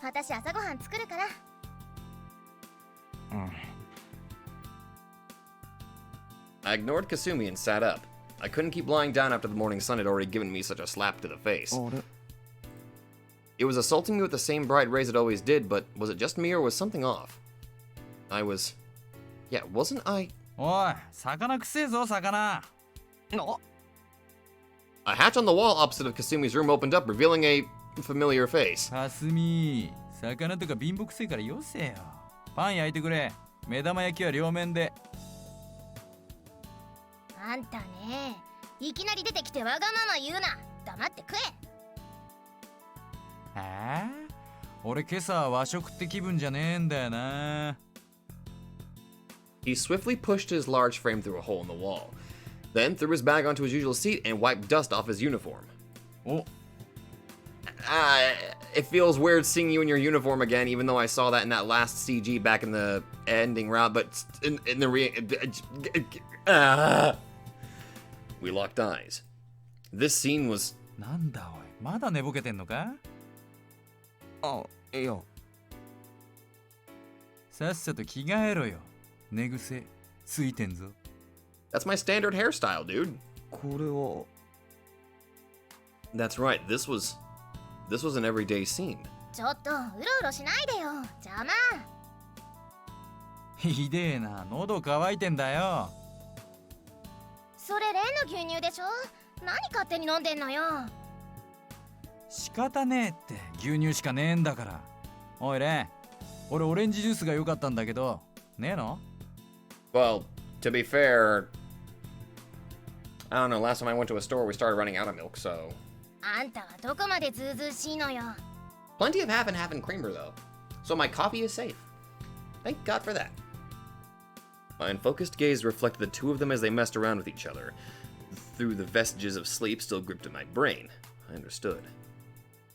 私朝ごはん作るから。I ignored Kasumi and sat up. I couldn't keep lying down after the morning sun had already given me such a slap to the face. It was assaulting me with the same bright rays it always did, but was it just me or was something off? Wasn't I? おい、魚くせえぞ、魚。A hatch on the wall opposite of Kasumi's room opened up, revealing a familiar face. かすみ、魚とか貧乏くせえからよせよ。パン焼いてくれ。目玉焼きは両面で。あんたね、いきなり出てきてわがまま言うな。黙って食え。俺今朝和食って気分じゃねえんだよな。He swiftly pushed his large frame through a hole in the wall, then threw his bag onto his usual seat and wiped dust off his uniform. Oh. It feels weird seeing you in your uniform again, even though I saw that in that last CG back in the ending round, but in the We locked eyes. This scene was... なんだおい、まだ寝ぼけてんのか？あ、いや。さっさと着替えろよ。寝癖ついてんぞ。That's my standard hairstyle, dude. これは。That's right. This was an everyday scene. ちょっとうろうろしないでよ。邪魔。ひでえな、喉乾いてんだよ。それ例の牛乳でしょ。何勝手に飲んでんのよ。仕方ねえって牛乳しかねえんだから。おいレン、俺オレンジジュースが良かったんだけど、ねえの？ Well, to be fair, I don't know, last time I went to a store we started running out of milk, so... あんたはどこまでずうずうしいのよ。Plenty of half and half in creamer though, so my coffee is safe. Thank God for that. My unfocused gaze reflected the two of them as they messed around with each other. Through the vestiges of sleep still gripped in my brain, I understood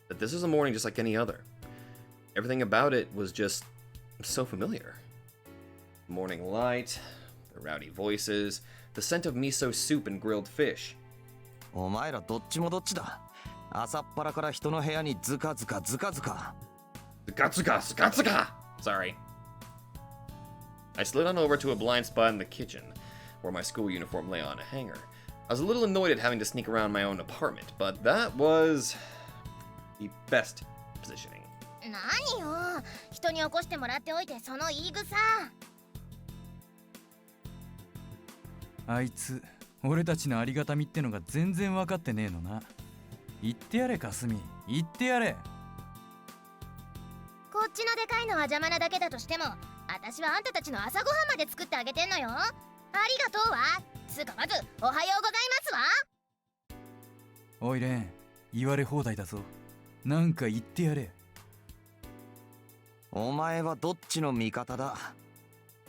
that this was a morning just like any other. Everything about it was just so familiar. Morning light, the rowdy voices, the scent of miso soup and grilled fish. お前らどっちもどっちだ。朝っぱらから人の部屋にズカズカズカズカ。Zukatsuka! Sorry. I slid on over to a blind spot in the kitchen, where my school uniform lay on a hanger. I was a little annoyed at having to sneak around my own apartment, but that was the best positioning. 何よ、人に起こしてもらっておいてその言い草。あいつ、俺たちのありがたみってのが全然分かってねえのな。言ってやれかすみ、言ってやれ。こっちのでかいのは邪魔なだけだとしても、私はあんたたちの朝ごはんまで作ってあげてんのよ。ありがとうわ。つうかまずおはようございますわ。おいレン、言われ放題だぞ。なんか言ってやれ。お前はどっちの味方だ。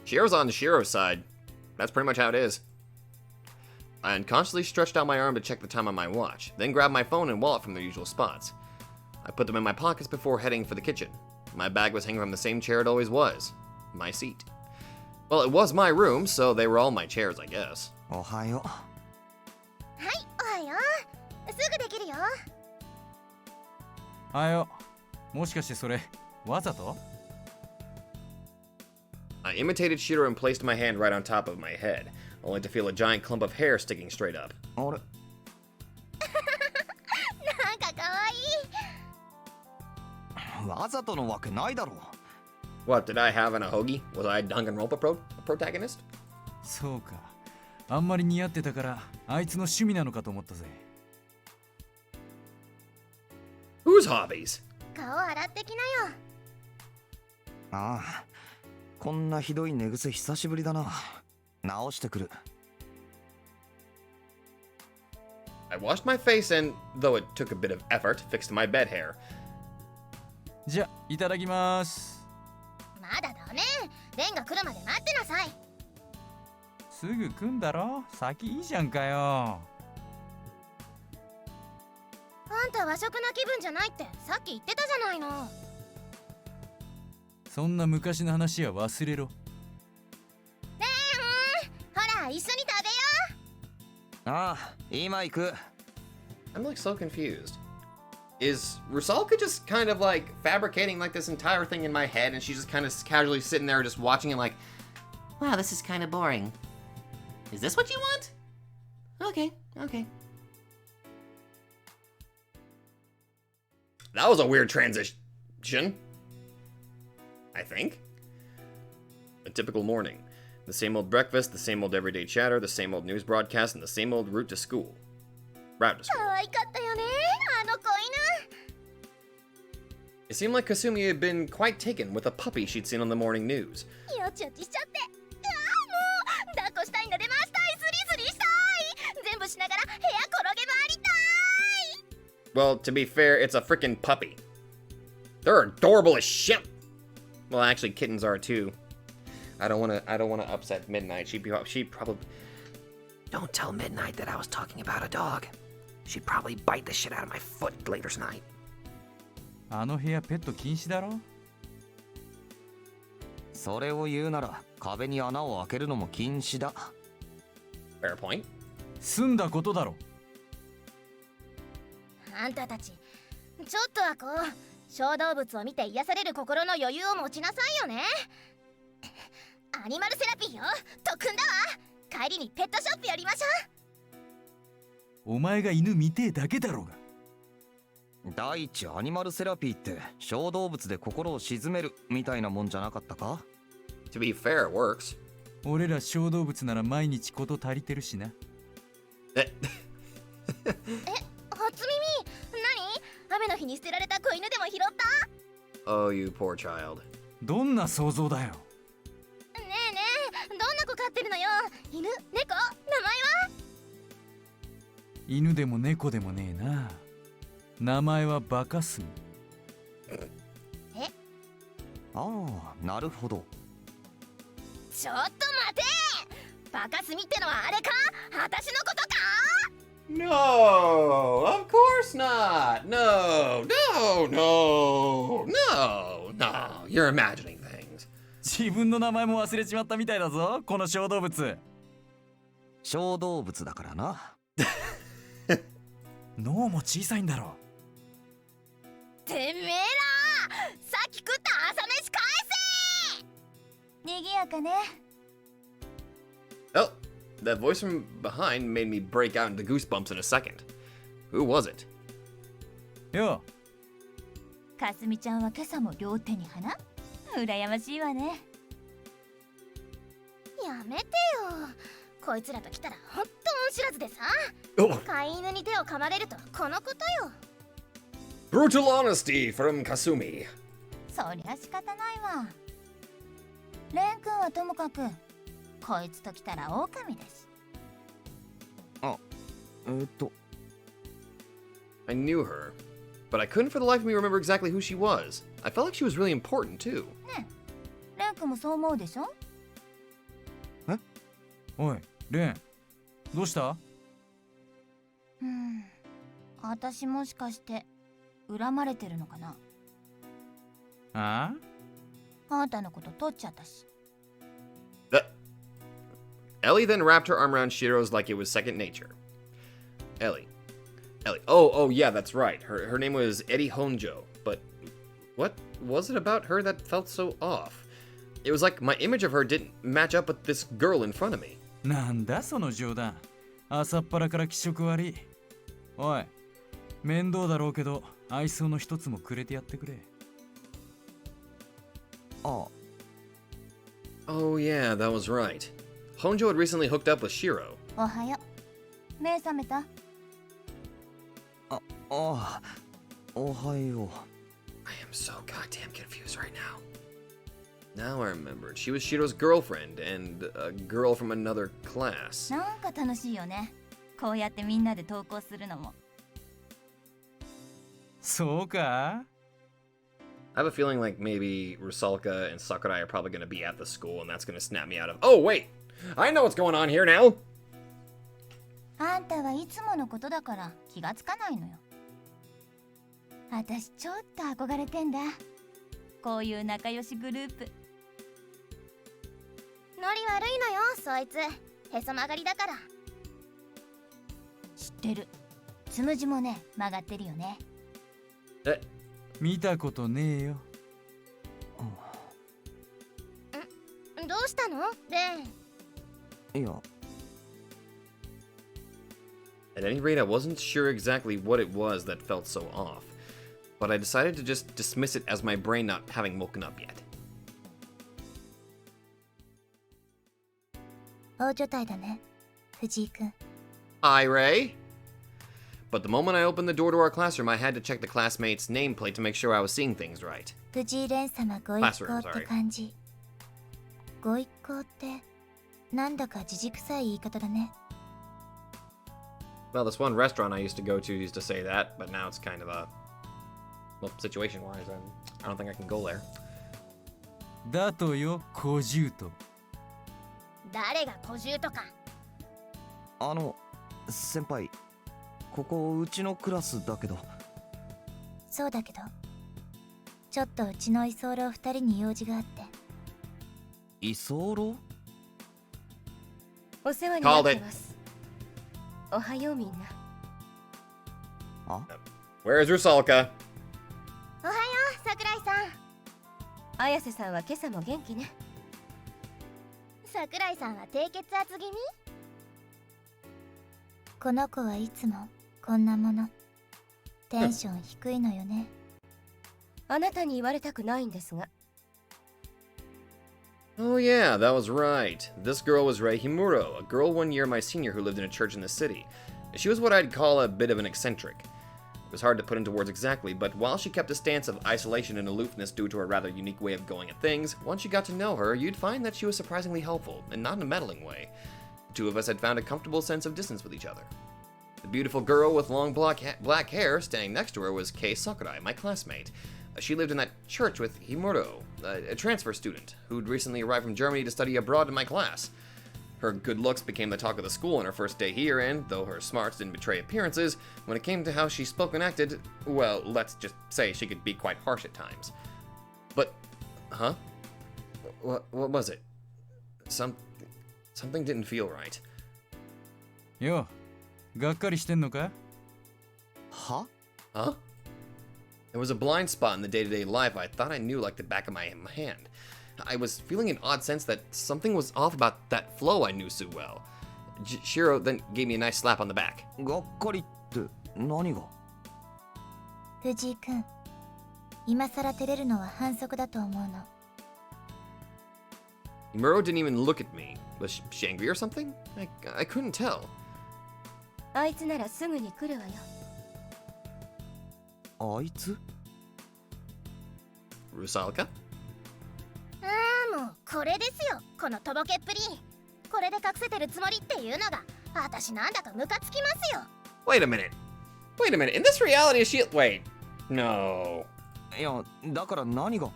Shiro's on Shiro's side. That's pretty much how it is. I unconsciously stretched out my arm to check the time on my watch, then grabbed my phone and wallet from their usual spots. I put them in my pockets before heading for the kitchen. My bag was hanging from the same chair it always was. My seat. Well, it was my room, so they were all my chairs, I guess. おはよう。はい、おはよう。すぐできるよ。あよ、もしかしてそれわざと？ I imitated Shiro and placed my hand right on top of my head, only to feel a giant clump of hair sticking straight up. あれ？なんかかわいい。わざとのわけないだろう。What, did I have an ahogi? Was I Danganronpa protagonist? そうか。あんまり似合ってたからあいつの趣味なのかと思ったぜ。Whose hobbies? 顔洗ってきなよ。ああ、こんなひどい寝癖久しぶりだな。直してくる。I washed my face and, though it took a bit of effort, fixed my bed hair. じゃ、いただきます。まだダメ。レンが来るまで待ってなさい。すぐ来んだろ。先いいじゃんかよ。んた和食な気分じゃないってさっき言ってたじゃないの。そんな昔の話は忘れろ。ほら一緒に食べよああ、今行く。 I'm like so confused. Is Rusalka just kind of like fabricating like this entire thing in my head and she's just kind of casually sitting there just watching it like, wow, this is kind of boring. Is this what you want? Okay, okay. That was a weird transition. I think. A typical morning. The same old breakfast, the same old everyday chatter, the same old news broadcast, and the same old route to school. う。可愛かったよね、あの子犬。 It seemed like Kasumi had been quite taken with a puppy she'd seen on the morning news. よちよちしちゃって。もう抱っこしたいんだ出ましたい、スリスリしたい。全部しながら部屋転げ回りたい。 Well, to be fair, it's a freaking puppy. They're adorable as shit. Well, actually, kittens are too. I don't wanna upset Midnight. She probably. Don't tell Midnight that I was talking about a dog. She'd probably bite the shit out of my foot later tonight. あの部屋ペット禁止だろ。それを言うなら壁に穴を開けるのも禁止だ。 Fair point. 済んだことだろ。あんたたち、ちょっとはこう小動物を見て癒される心の余裕を持ちなさいよね。アニマルセラピーよ、特訓だわ。帰りにペットショップ寄りましょお前が犬見てえだけだろうが。第一、アニマルセラピーって小動物で心を鎮めるみたいなもんじゃなかったか？ To be fair, it works. 俺ら小動物なら毎日こと足りてるしな。う。初耳、何？雨の日に捨てられた子犬でも拾った？ Oh, you poor child. どんな想像だよ。ねえねえ、どんな子飼ってるのよ。犬、猫、名前は？犬でも猫でもねえな。名前はバカスミ。ああ、なるほど。ちょっと待て。バカスミってのはあれか？私のことか？ No, of course not. No. You're imagining things. 自分の名前も忘れちまったみたいだぞ、この小動物。小動物だからな。脳も小さいんだろ。てめえら、さっき食った朝飯返せ。にぎやかね。 Oh, that voice from behind made me break out into goosebumps in a second. Who was it? よかすみちゃんは今朝も両手に花？羨ましいわね。やめてよ。こいつらと来たらほんと恩知らずでさ。飼い犬に手を噛まれるとこのことよ。Brutal honesty from Kasumi. そりゃ仕方ないわ。レン君はともかく、こいつと来たら狼だし。I knew her, but I couldn't for the life of me remember exactly who she was. I felt like she was really important too. ねえ、レン君もそう思うでしょ？おい、レン、どうした？私もしかして恨まれてるのかな？ああんたのこと取っちゃったし。Ellie then wrapped her arm around Shiro's like it was second nature. Ellie. Oh, yeah, that's right. Her name was Eddie Honjo, but what was it about her that felt so off? It was like my image of her didn't match up with this girl in front of me. なんだその冗談。朝っぱらから気色悪い。おい、面倒だろうけど愛想の一つもくれてやってくれ。Oh, yeah, that was right. Honjo had recently hooked up with Shiro. おはよう。目覚めた？おはよう。 I am so goddamn confused right now. Now I remembered. She was Shiro's girlfriend and a girl from another class. なんか楽しいよね。こうやってみんなで登校するのも。そうか？ I have a feeling like maybe Rusalka and Sakurai are probably going to be at the school and that's going to snap me out of... Oh, wait! I know what's going on here now! あんたはいつものことだから気がつかないのよ。私ちょっと憧れてんだ。こういう仲良しグループ。ノリ悪いのよ、そいつ。へそ曲がりだから。知ってる。つむじもね、曲がってるよね。え、見たことねえよ。どうしたのレン？いや、 At any rate, I wasn't sure exactly what it was that felt so off, but I decided to just dismiss it as my brain not having woken up yet. 大所帯だね、藤井くん。 Irae? But the moment I opened the door to our classroom, I had to check the classmate's nameplate to make sure I was seeing things right. 藤井蓮様ご一行って感じ。ご一行ってなんだかじじくさい言い方だね。 Well, this one restaurant I used to go to used to say that, but now it's kind of a... Well, situation-wise, I don't think I can go there. だとよ、小獣と。誰が小獣とか。先輩、ここうちのクラスだけど。そうだけど、ちょっとうちの居候二人に用事があって。居候？お世話になってます。おはようみんな。あ？ Where is RUSALKA? おはよう、桜井さん。綾瀬さんは今朝も元気ね。桜井さんは低血圧気味？この子はいつもこんなもの。テンション低いのよね。あなたに言われたくないんですが。Oh yeah, that was right. This girl was Rei Himuro, a girl 1 year my senior who lived in a church in the city. She was what I'd call a bit of an eccentric. It was hard to put into words exactly, but while she kept a stance of isolation and aloofness due to her rather unique way of going at things, once you got to know her, you'd find that she was surprisingly helpful, and not in a meddling way. The two of us had found a comfortable sense of distance with each other. The beautiful girl with long black hair standing next to her was Kei Sakurai, my classmate. She lived in that church with Himuro, a transfer student who'd recently arrived from Germany to study abroad in my class. Her good looks became the talk of the school on her first day here, and though her smarts didn't betray appearances, when it came to how she spoke and acted, well, let's just say she could be quite harsh at times. But, huh? What was it? Something didn't feel right. よ、がっかりしてんのか？は？ Huh? There was a blind spot in the day-to-day life I thought I knew like the back of my hand. I was feeling an odd sense that something was off about that flow I knew so well. Shiro then gave me a nice slap on the back. がっかりって何が？藤井くん、今さら照れるのは反則だと思うの。Himuro didn't even look at me. Was she angry or something? I couldn't tell. あいつならすぐに来るわよ。あいつ？ RUSALKA? もうこれですよ、このとぼけっぷり。これで隠せてるつもりっていうのが、私なんだかムカつきますよ。Wait a minute. In this reality, is she... Wait. No. いや、だから何が？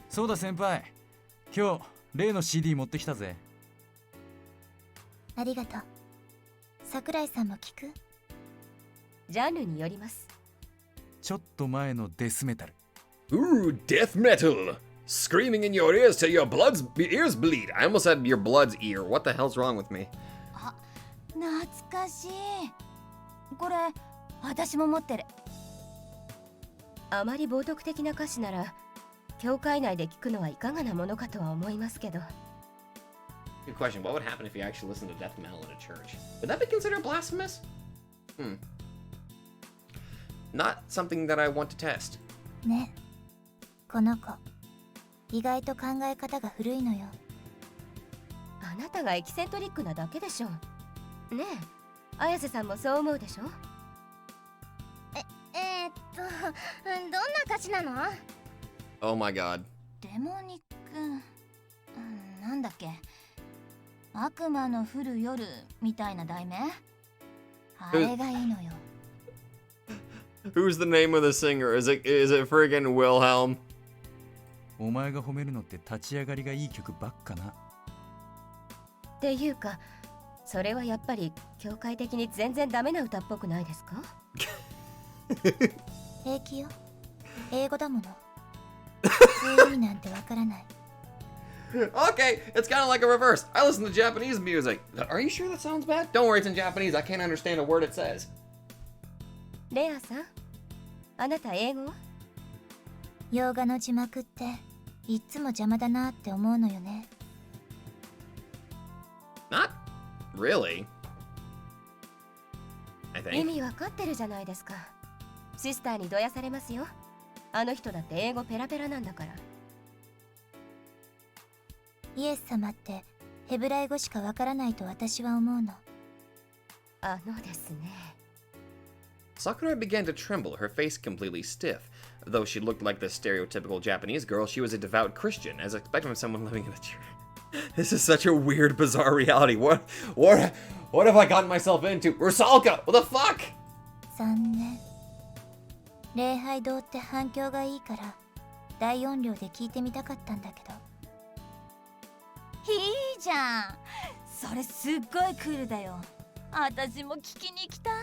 そうだ先輩、今日例の CD 持ってきたぜ。ありがとう。桜井さんも聞く？ジャンルによります。ちょっと前のデスメタル。Ooh, death metal. Screaming in your ears till your ears bleed. I almost said your blood's ear. What the hell's wrong with me? あ、懐かしい。これ私も持ってる。あまり冒涜的な歌詞なら教会内で聞くのはいかがなものかとは思いますけど。 Good question. What would happen if you actually listened to death metal in a church? Would that be considered blasphemous? Not something that I want to test. ね、この子、意外と考え方が古いのよ。あなたがエキセントリックなだけでしょ。ねえ、綾瀬さんもそう思うでしょ？どんな歌詞なの？ Oh my god. デモニック、なんだっけ、悪魔の降る夜みたいな題名？あれがいいのよ。Who's the name of the singer? Is it friggin' Wilhelm? お前が褒めるのって立ち上がりがいい曲ばっかな。っていうか、それはやっぱり教会的に全然ダメな歌っぽくないですか？平気よ。英語だもの。普通意味なんてわからない。Okay, it's kind of like a reverse. I listen to Japanese music. Are you sure that sounds bad? Don't worry, it's in Japanese. I can't understand a word it says. レアさん、あなた英語は？洋画の字幕っていっつも邪魔だなって思うのよね。Not really. I 意 think. 味わかってるじゃないですか。シスターにどやされますよ。あの人だって英語ペラペラなんだから。イエス様ってヘブライ語しかわからないと私は思うの。あのですね。Sakura began to tremble, her face completely stiff. Though she looked like the stereotypical Japanese girl, she was a devout Christian, as expected from someone living in a church. This is such a weird, bizarre reality. What have I gotten myself into? RUSALKA! What the fuck? 残念。礼拝堂って反響がいいから大音量で聞いてみたかったんだけど。いいじゃん。それすっごいクールだよ。私も聞きに行きたい。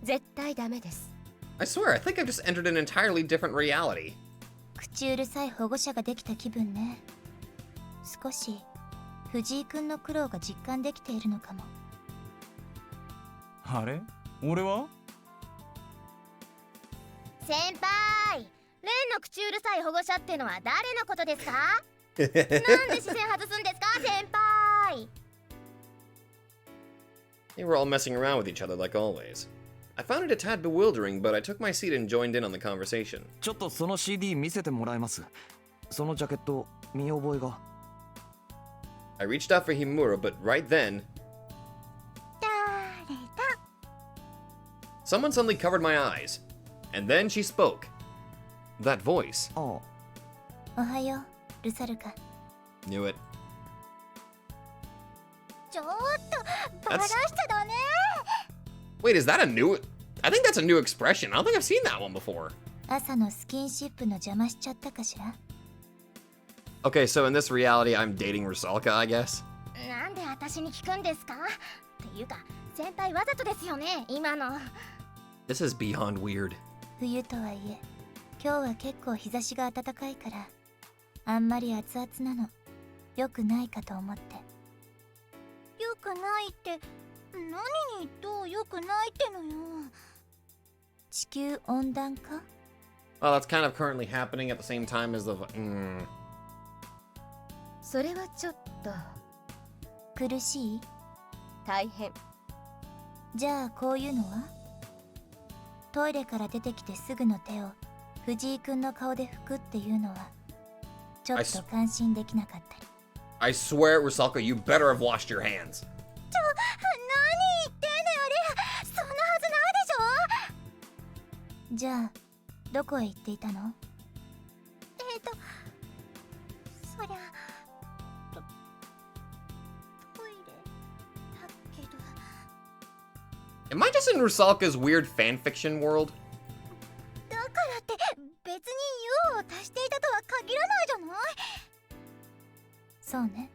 絶対ダメです。I swear, I think I've just entered an entirely different reality. 口うるさい保護者ができた気分ね。少し藤井くんの苦労が実感できているのかも。あれ俺は？先輩、レンの口うるさい保護者ってのは誰のことですか？なんで視線外すんですか、先輩。 They were all messing around with each other like always. I found it a tad bewildering, but I took my seat and joined in on the conversation. ちょっとその CD 見せてもらえます？そのジャケット見覚えが。I reached out for Himura, but right then, 誰だ？ someone suddenly covered my eyes. And then she spoke. That voice. ああ。おはよう、ルサルカ。Knew it. ちょっとバラしちゃダメ。 Wait, is that a new... I think that's a new expression. I don't think I've seen that one before. 朝のスキンシップの邪魔しちゃったかしら。 Okay, so in this reality, I'm dating RUSALKA, I guess. なんで私に聞くんですか？っていうか、先輩わざとですよね、今の。 This is beyond weird. 冬とはいえ、今日は結構日差しが暖かいから、あんまり熱々なの、良くないかと思って。良くないって、何にどう良くないってのよ。地球温暖化？ Well, that's kind of currently happening at the same time as the... それはちょっと苦しい？大変。じゃあこういうのは？トイレから出てきてすぐの手を藤井くんの顔で拭くっていうのはちょっと感心できなかったり。 I swear, RUSALKA, you better have washed your hands. 何言ってんのよ、レア。そんなはずないでしょ。じゃあどこへ行っていたの？そりゃトイレだけど。 Am I just in RUSALKA's weird fanfiction world? だからって別に用を足していたとは限らないじゃない。そうね。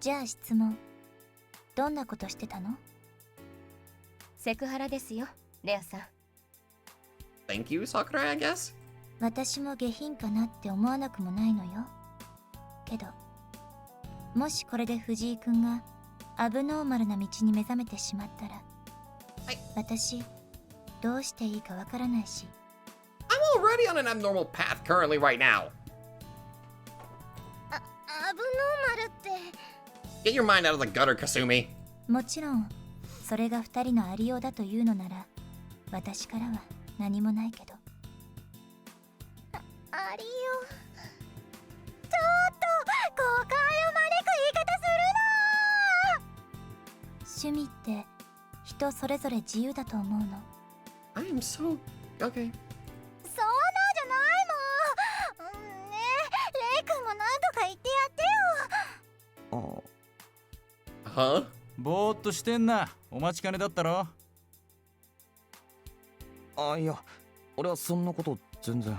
じゃあ質問。どんなことしてたの？セクハラですよ、レアさん。Thank you, Sakura, I guess? 私も下品かなって思わなくもないのよ。けどもしこれで藤井くんがアブノーマルな道に目覚めてしまったら、はい、私どうしていいかわからないし。 I'm already on an abnormal path currently right now. アブノーマルって。 Get your mind out of the gutter, Kasumi. もちろんそれが二人のありようだというのなら私からは何もないけど。ありよ。ちょっと誤解を招く言い方するな。趣味って人それぞれ自由だと思うの。 I am so... Okay. そんなんじゃないもん。ねえ、レイ君もなんとか言ってやってよ。ああ。 Huh? ぼーっとしてんな。お待ちかねだったろ。あ、いや、俺はそんなこと全然。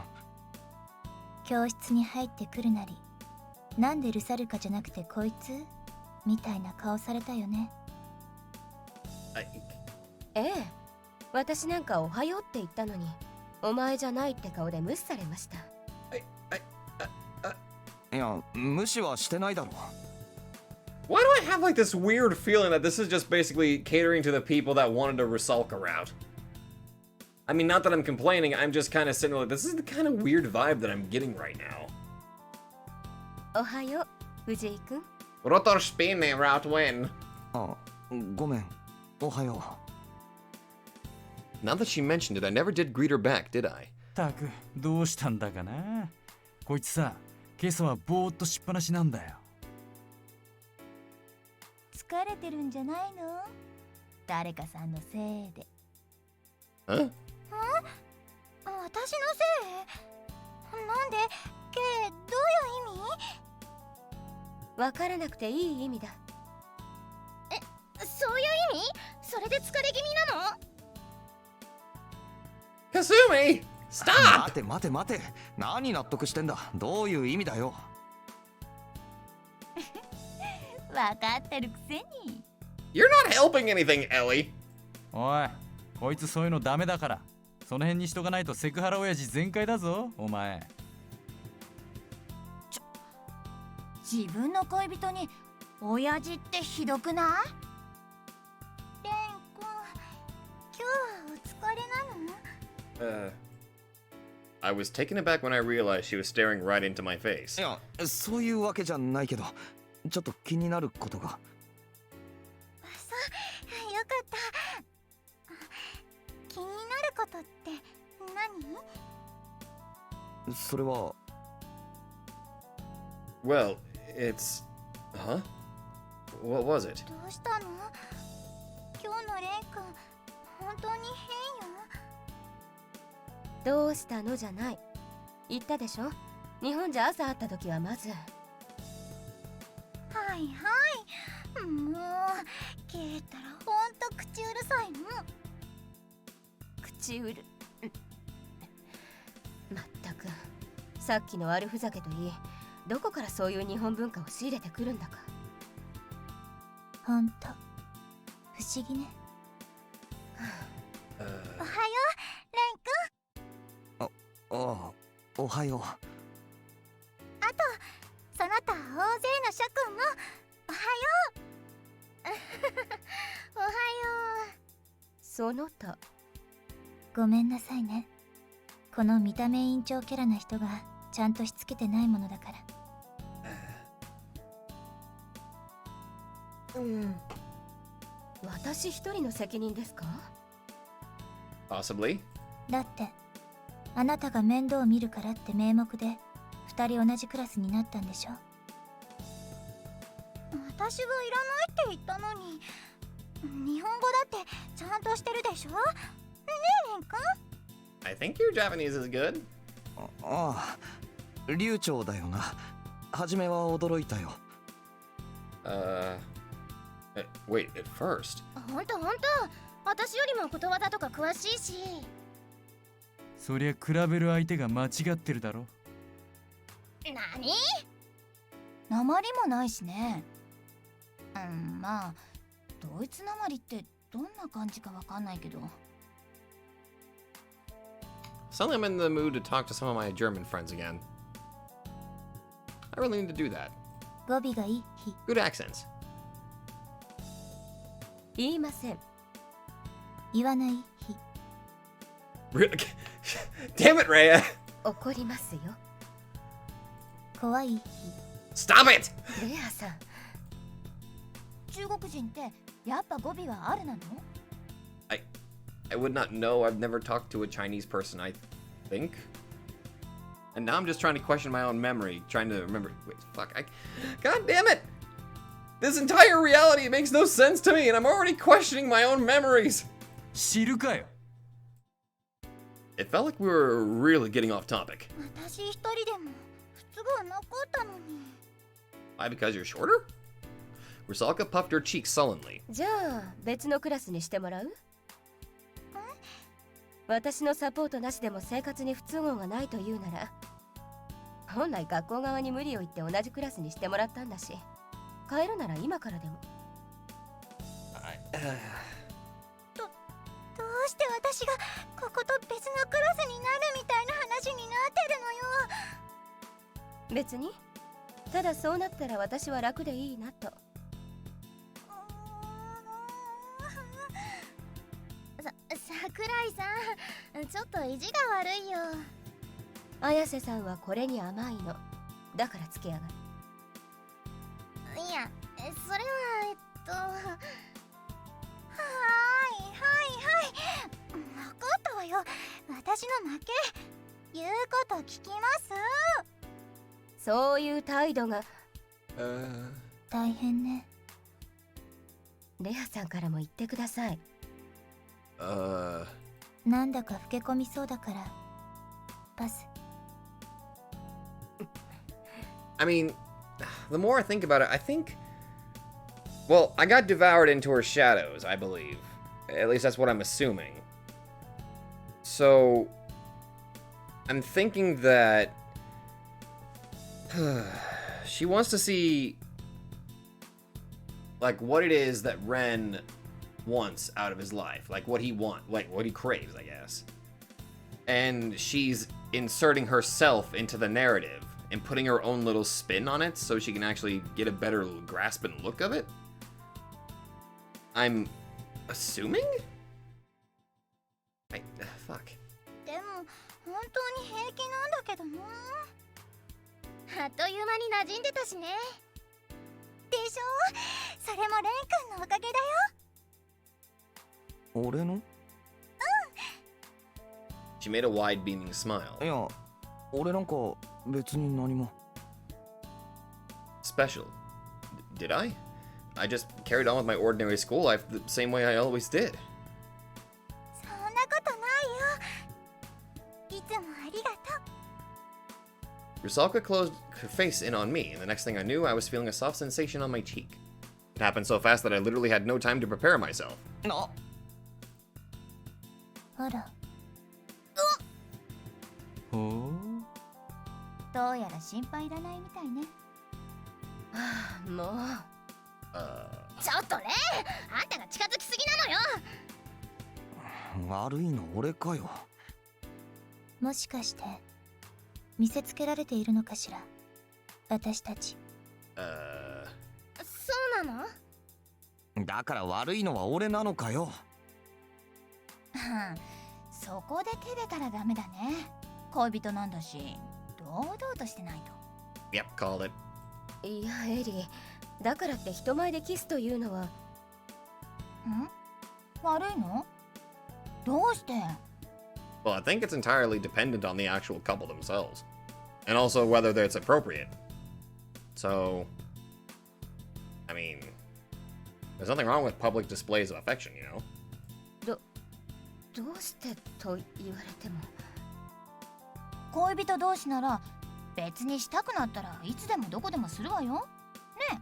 教室に入ってくるなり、なんでルサルカじゃなくてこいつみたいな顔されたよね。I... ええ、私なんかおはようって言ったのに、お前じゃないって顔で無視されました。いや、無視はしてないだろ。 Why do I have like this weird feeling that this is just basically catering to the people that wanted a RUSALKA route? I mean, not that I'm complaining, I'm just kind of sitting like, this is the kind of weird vibe that I'm getting right now. おはよう、藤井君。Rotor spinning route win. あ、ごめん。おはよう。 Now that she mentioned it, I never did greet her back, did I? たく、どうしたんだかな。こいつさ、今朝はぼーっとしっぱなしなんだよ。疲れてるんじゃないの？誰かさんのせいで。Huh? 私のせい？なんで？どういう意味？わからなくていい意味だ。そういう意味？それで疲れ気味なの？ Kasumi! Stop! 待て待て待て。何納得してんだ。どういう意味だよ。わかってるくせに。You're not helping anything, Ellie. おい、こいつそういうのダメだから。その辺にしとかないとセクハラ親父全開だぞ、お前。自分の恋人に親父ってひどくない？レン君、今日はお疲れなの？ I was taken aback when I realized she was staring right into my face. いや、そういうわけじゃないけど、ちょっと気になることが。よかった。気になることって何？それは。 Well, it's... Huh? What was it? どうしたの？今日のレン君、本当に変よ。どうしたのじゃない。言ったでしょ。日本じゃ朝会った時はまず。はいはい。もう、聞いたらほんと口うるさいの。口うる。まったく。さっきの悪ふざけといい、どこからそういう日本文化を仕入れてくるんだか。ほんと、不思議ね。おはよう、レン君。ああ、おはよう。あと、その他大勢の諸君もおはよう。おはよう。その他。ごめんなさいね。この見た目委員長キャラな人がちゃんとしつけてないものだから。私一人の責任ですか？ Possibly. だってあなたが面倒を見るからって名目で2人同じクラスになったんでしょ。私はいらないって言ったのに。日本語だってちゃんとしてるでしょ。ねえ、レン君。I think your Japanese is good. ああ、流暢だよな。初めは驚いたよ。Wait, at first. ほんと。私よりもことわざとか詳しいし。そりゃ比べる相手が間違ってるだろ。なに？訛りもないしね。まあドイツ訛りってどんな感じかわかんないけど。 Suddenly I'm in the mood to talk to some of my German friends again. I really need to do that. 語尾がいい日。 Good accents. 言いません。言わない日。 Really? Damn it, Rhea! 怒りますよ。怖い日。 Stop it! レアさん。中国人ってやっぱ語尾はあるなの？ I would not know. I've never talked to a Chinese person, I think. And now I'm just trying to question my own memory, trying to remember. Wait, fuck. God damn it! This entire reality makes no sense to me, and I'm already questioning my own memories. 知るかよ。 It felt like we were really getting off topic. 私一人でも不都合なかったのに。 Why, because you're shorter? Rusalka puffed her cheeks sullenly. じゃあ別のクラスにしてもらう？私のサポートなしでも生活に不都合がないというなら、本来学校側に無理を言って同じクラスにしてもらったんだし、変えるなら今からでも。どうしして私がここと別のクラスになるみたいな話になってるのよ。別に。ただそうなったら私は楽でいいなと。桜井さん、ちょっと意地が悪いよ。綾瀬さんはこれに甘いの。だからつけやがる。いや、それははい分かったわよ。私の負け。言うこと聞きます。そういう態度が。大変ね。レアさんからも言ってください。なんだか老け込みそうだからパス。 I mean, the more I think about it, I think... Well, I got devoured into her shadows, I believe. At least that's what I'm assuming. So... I'm thinking that... she wants to see... like, what it is that Ren wants out of his life. Like, what he what he craves, I guess. And she's inserting herself into the narrative and putting her own little spin on it so she can actually get a better grasp and look of it. I'm assuming? Fuck. でも本当に平気なんだけどな。あっという間に馴染んでたしね。でしょ。それもレン君のおかげだよ。俺の？ She made a wide beaming smile. いや、俺なんか別に何も。Special. Did I? I just carried on with my ordinary school life the same way I always did. そんなことないよ。いつもありがとう。 Rusalka closed her face in on me, and the next thing I knew, I was feeling a soft sensation on my cheek. It happened so fast that I literally had no time to prepare myself. あら、ほう。どうやら心配いらないみたいね。はあ、もう。ちょっとレン、あんたが近づきすぎなのよ。悪いの俺かよ。もしかして見せつけられているのかしら、私たち。そうなの？だから悪いのは俺なのかよ。そこで照れたらダメだね。恋人なんだし、堂々としてないと。Yep, called it. いやエリー、だからって人前でキスというのは。悪いの？どうして？ Well, I think it's entirely dependent on the actual couple themselves. And also whether it's appropriate. So... I mean... There's nothing wrong with public displays of affection, you know? どうしてと言われても。恋人同士なら別にしたくなったらいつでもどこでもするわよ。ね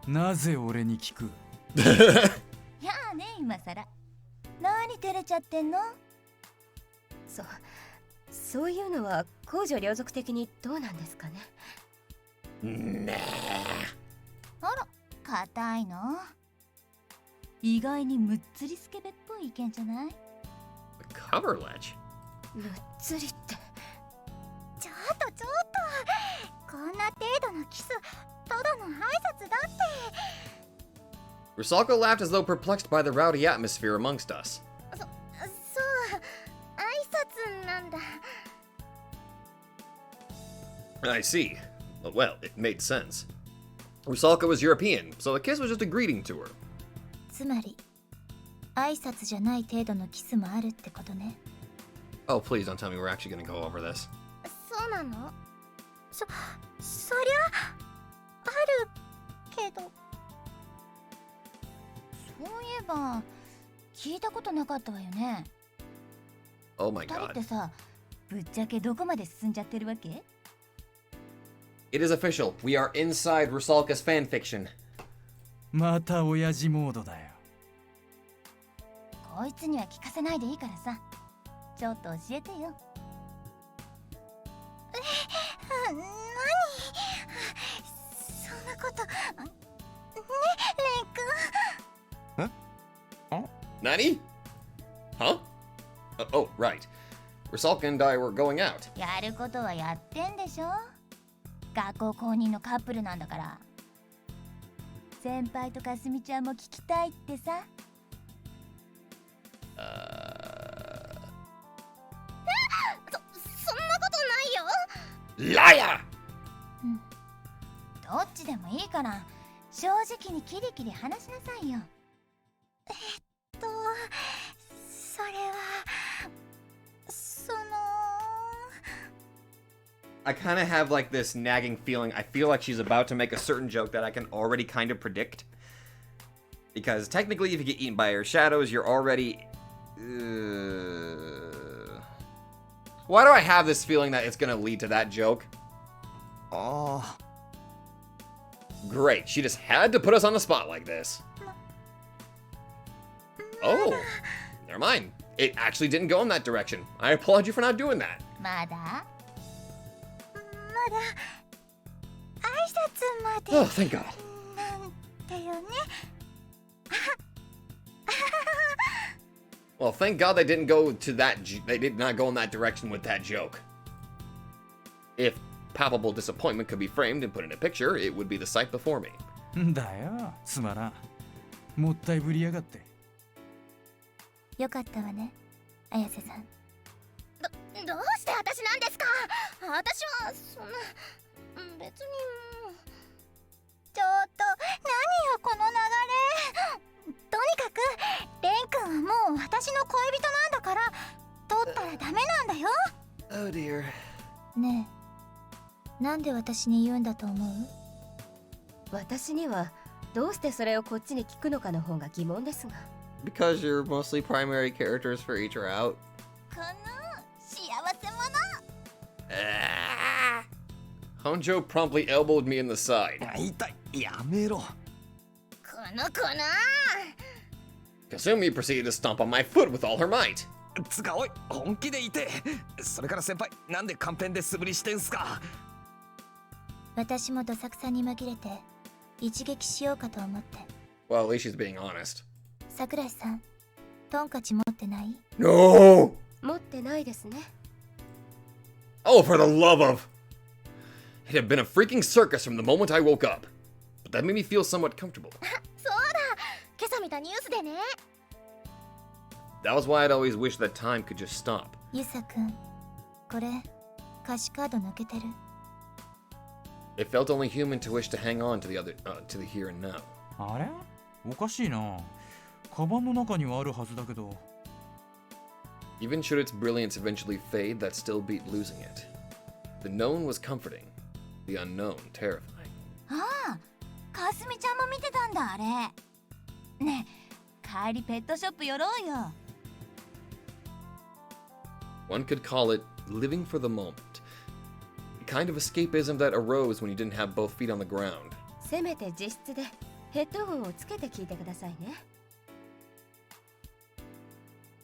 え。なぜ俺に聞く？いやあね、今さら。何照れちゃってんの？そういうのは公序良俗的にどうなんですかね。あら、硬いの？意外にむっつりスケベっぽい意見じゃない？ Cover ledge? むっつりって。ちょっとこんな程度のキスただの挨拶だって。 Rusalka laughed as though perplexed by the rowdy atmosphere amongst us. そう挨拶なんだ。 I see. Well, it made sense. Rusalka was European, so the kiss was just a greeting to her. つまり挨拶じゃない程度のキスもあるってことね。 Oh, please don't tell me we're actually gonna go over this. そうなの？そりゃあるけど。そういえば聞いたことなかったわよね。 Oh my 二人っ god. てさ、ぶっちゃけどこまで進んじゃってるわけ？ It is official. We are inside Rusalka's fanfiction. また親父モードだよ。こいつには聞かせないでいいからさ、ちょっと教えてよ。何？そんなこと。ね、レン君。Nani? Oh, right. Rusalka and I were going out. やることはやってんでしょ。学校公認のカップルなんだから。先輩とかすみちゃんも聞きたいってさ。そんなことないよ。Liar! どっちでもいいから正直にキリキリ話しなさいよ。それはI kind of have like this nagging feeling. I feel like she's about to make a certain joke that I can already kind of predict. Because technically, if you get eaten by your shadows, you're already... Why do I have this feeling that it's going to lead to that joke? Ah. Great, she just had to put us on the spot like this. Oh, never mind. It actually didn't go in that direction. I applaud you for not doing that. まだ挨拶まで Oh, thank God. なんだよね。Well, thank God they didn't go to that. They did not go in that direction with that joke. If palpable disappointment could be framed and put in a picture, it would be the sight before me. だよ、つまらん。もったいぶりやがって。よかったわね、綾瀬さん。どうして私なんですか。私はそんな別にもう。ちょっと何よこの流れ。とにかくレン君はもう私の恋人なんだから取ったらダメなんだよ。 Oh dear. ねえ、なんで私に言うんだと思う？私にはどうしてそれをこっちに聞くのかの方が疑問ですが。 Because you're mostly primary characters for each are out. この幸せ者。Honjo promptly elbowed me in the side. 痛い、やめろ。この。Kasumi proceeded to stomp on my foot with all her might. つかおい、本気でいて。それから先輩、なんでカンペンで素振りしてんすか。私もどさくさに紛れて一撃しようかと思って。Well, at least she's being honest. 桜井さん、トンカチ持ってない？ No! 持ってないですね。 Oh, for the love of... It had been a freaking circus from the moment I woke up. But that made me feel somewhat comfortable. そうだ、今朝見たニュースでね。 That was why I'd always wished that time could just stop. ゆさくん、これ歌詞カード抜けてる。 It felt only human to wish to hang on to the here and now. あれ？おかしいな。カバンの中にはあるはずだけど。 Even should its brilliance eventually fade, that still beat losing it. The known was comforting, the unknown terrifying. ああ、かすみちゃんも見てたんだあれ。ねえ、帰りペットショップ寄ろうよ。 One could call it living for the moment. The kind of escapism that arose when you didn't have both feet on the ground. せめて自室でヘッドホンをつけて聞いてくださいね。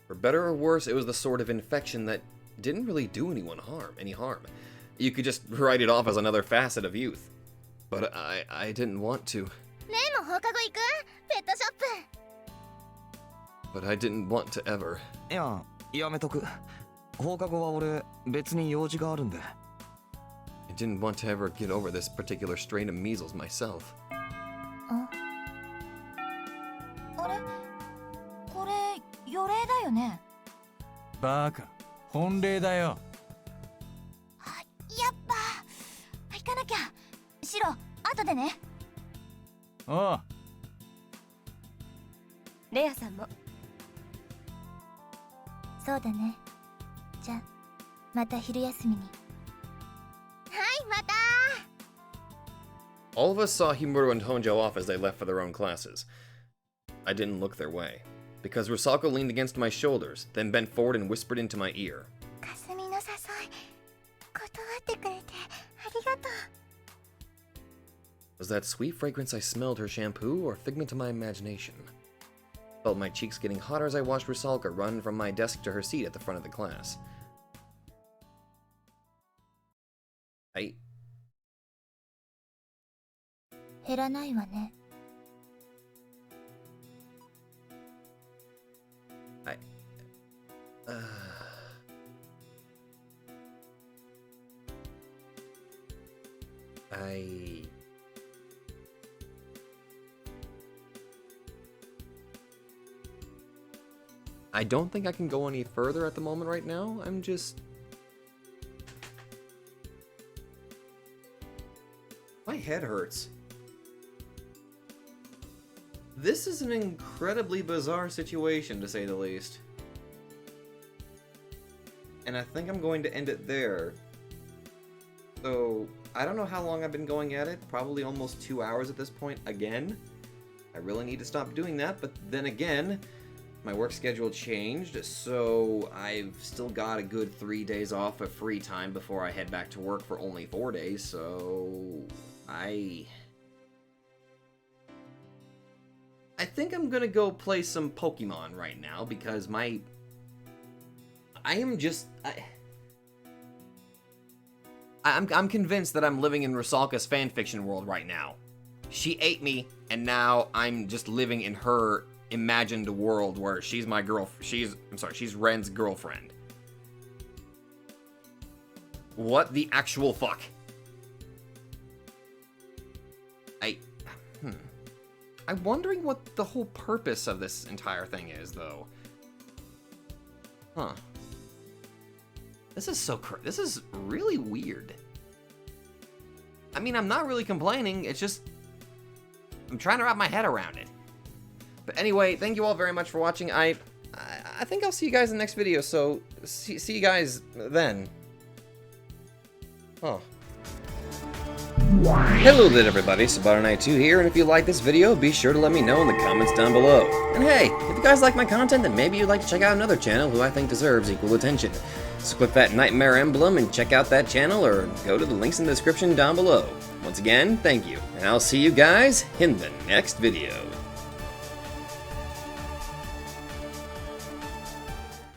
For better or worse, it was the sort of infection that didn't really do any harm. You could just write it off as another facet of youth. But I didn't want to. ねえも放課後行く？ペットショップ。 But I didn't want to ever. いや、やめとく。放課後は俺、別に用事があるんで。I didn't want to ever get over this particular strain of measles myself. あれ？これ予例だよね。バカ、本例だよ。やっぱ行かなきゃ。シロ、後でね。おう。レアさんも。そうだね。じゃあまた昼休みに。はい、また。 All of us saw Himuro and Honjo off as they left for their own classes. I didn't look their way, because Rusalka leaned against my shoulders, then bent forward and whispered into my ear. かすみの誘い、断ってくれてありがとう。 Was that sweet fragrance I smelled her shampoo or figment of my imagination? Felt my cheeks getting hotter as I watched Rusalka run from my desk to her seat at the front of the class. I... 減らないわね。I don't think I can go any further at the moment right now. I'm just... My head hurts. This is an incredibly bizarre situation, to say the least. And I think I'm going to end it there. So, I don't know how long I've been going at it. Probably almost 2 hours at this point again. I really need to stop doing that, but then again, my work schedule changed, so I've still got a good 3 days off of free time before I head back to work for only 4 days, so... I think I'm gonna go play some Pokemon right now, because I'm convinced that I'm living in Rusalka's fanfiction world right now. She ate me, and now I'm just living in her imagined world where she's my she's Ren's girlfriend. What the actual fuck? I'm wondering what the whole purpose of this entire thing is, though. Huh. This is really weird. I mean, I'm not really complaining, it's just... I'm trying to wrap my head around it. But anyway, thank you all very much for watching. I think I'll see you guys in the next video, so see you guys then. Huh. Hello there everybody, Sabato92 here, and if you like this video, be sure to let me know in the comments down below. And hey, if you guys like my content, then maybe you'd like to check out another channel who I think deserves equal attention. So click that Nightmare emblem and check out that channel, or go to the links in the description down below. Once again, thank you, and I'll see you guys in the next video.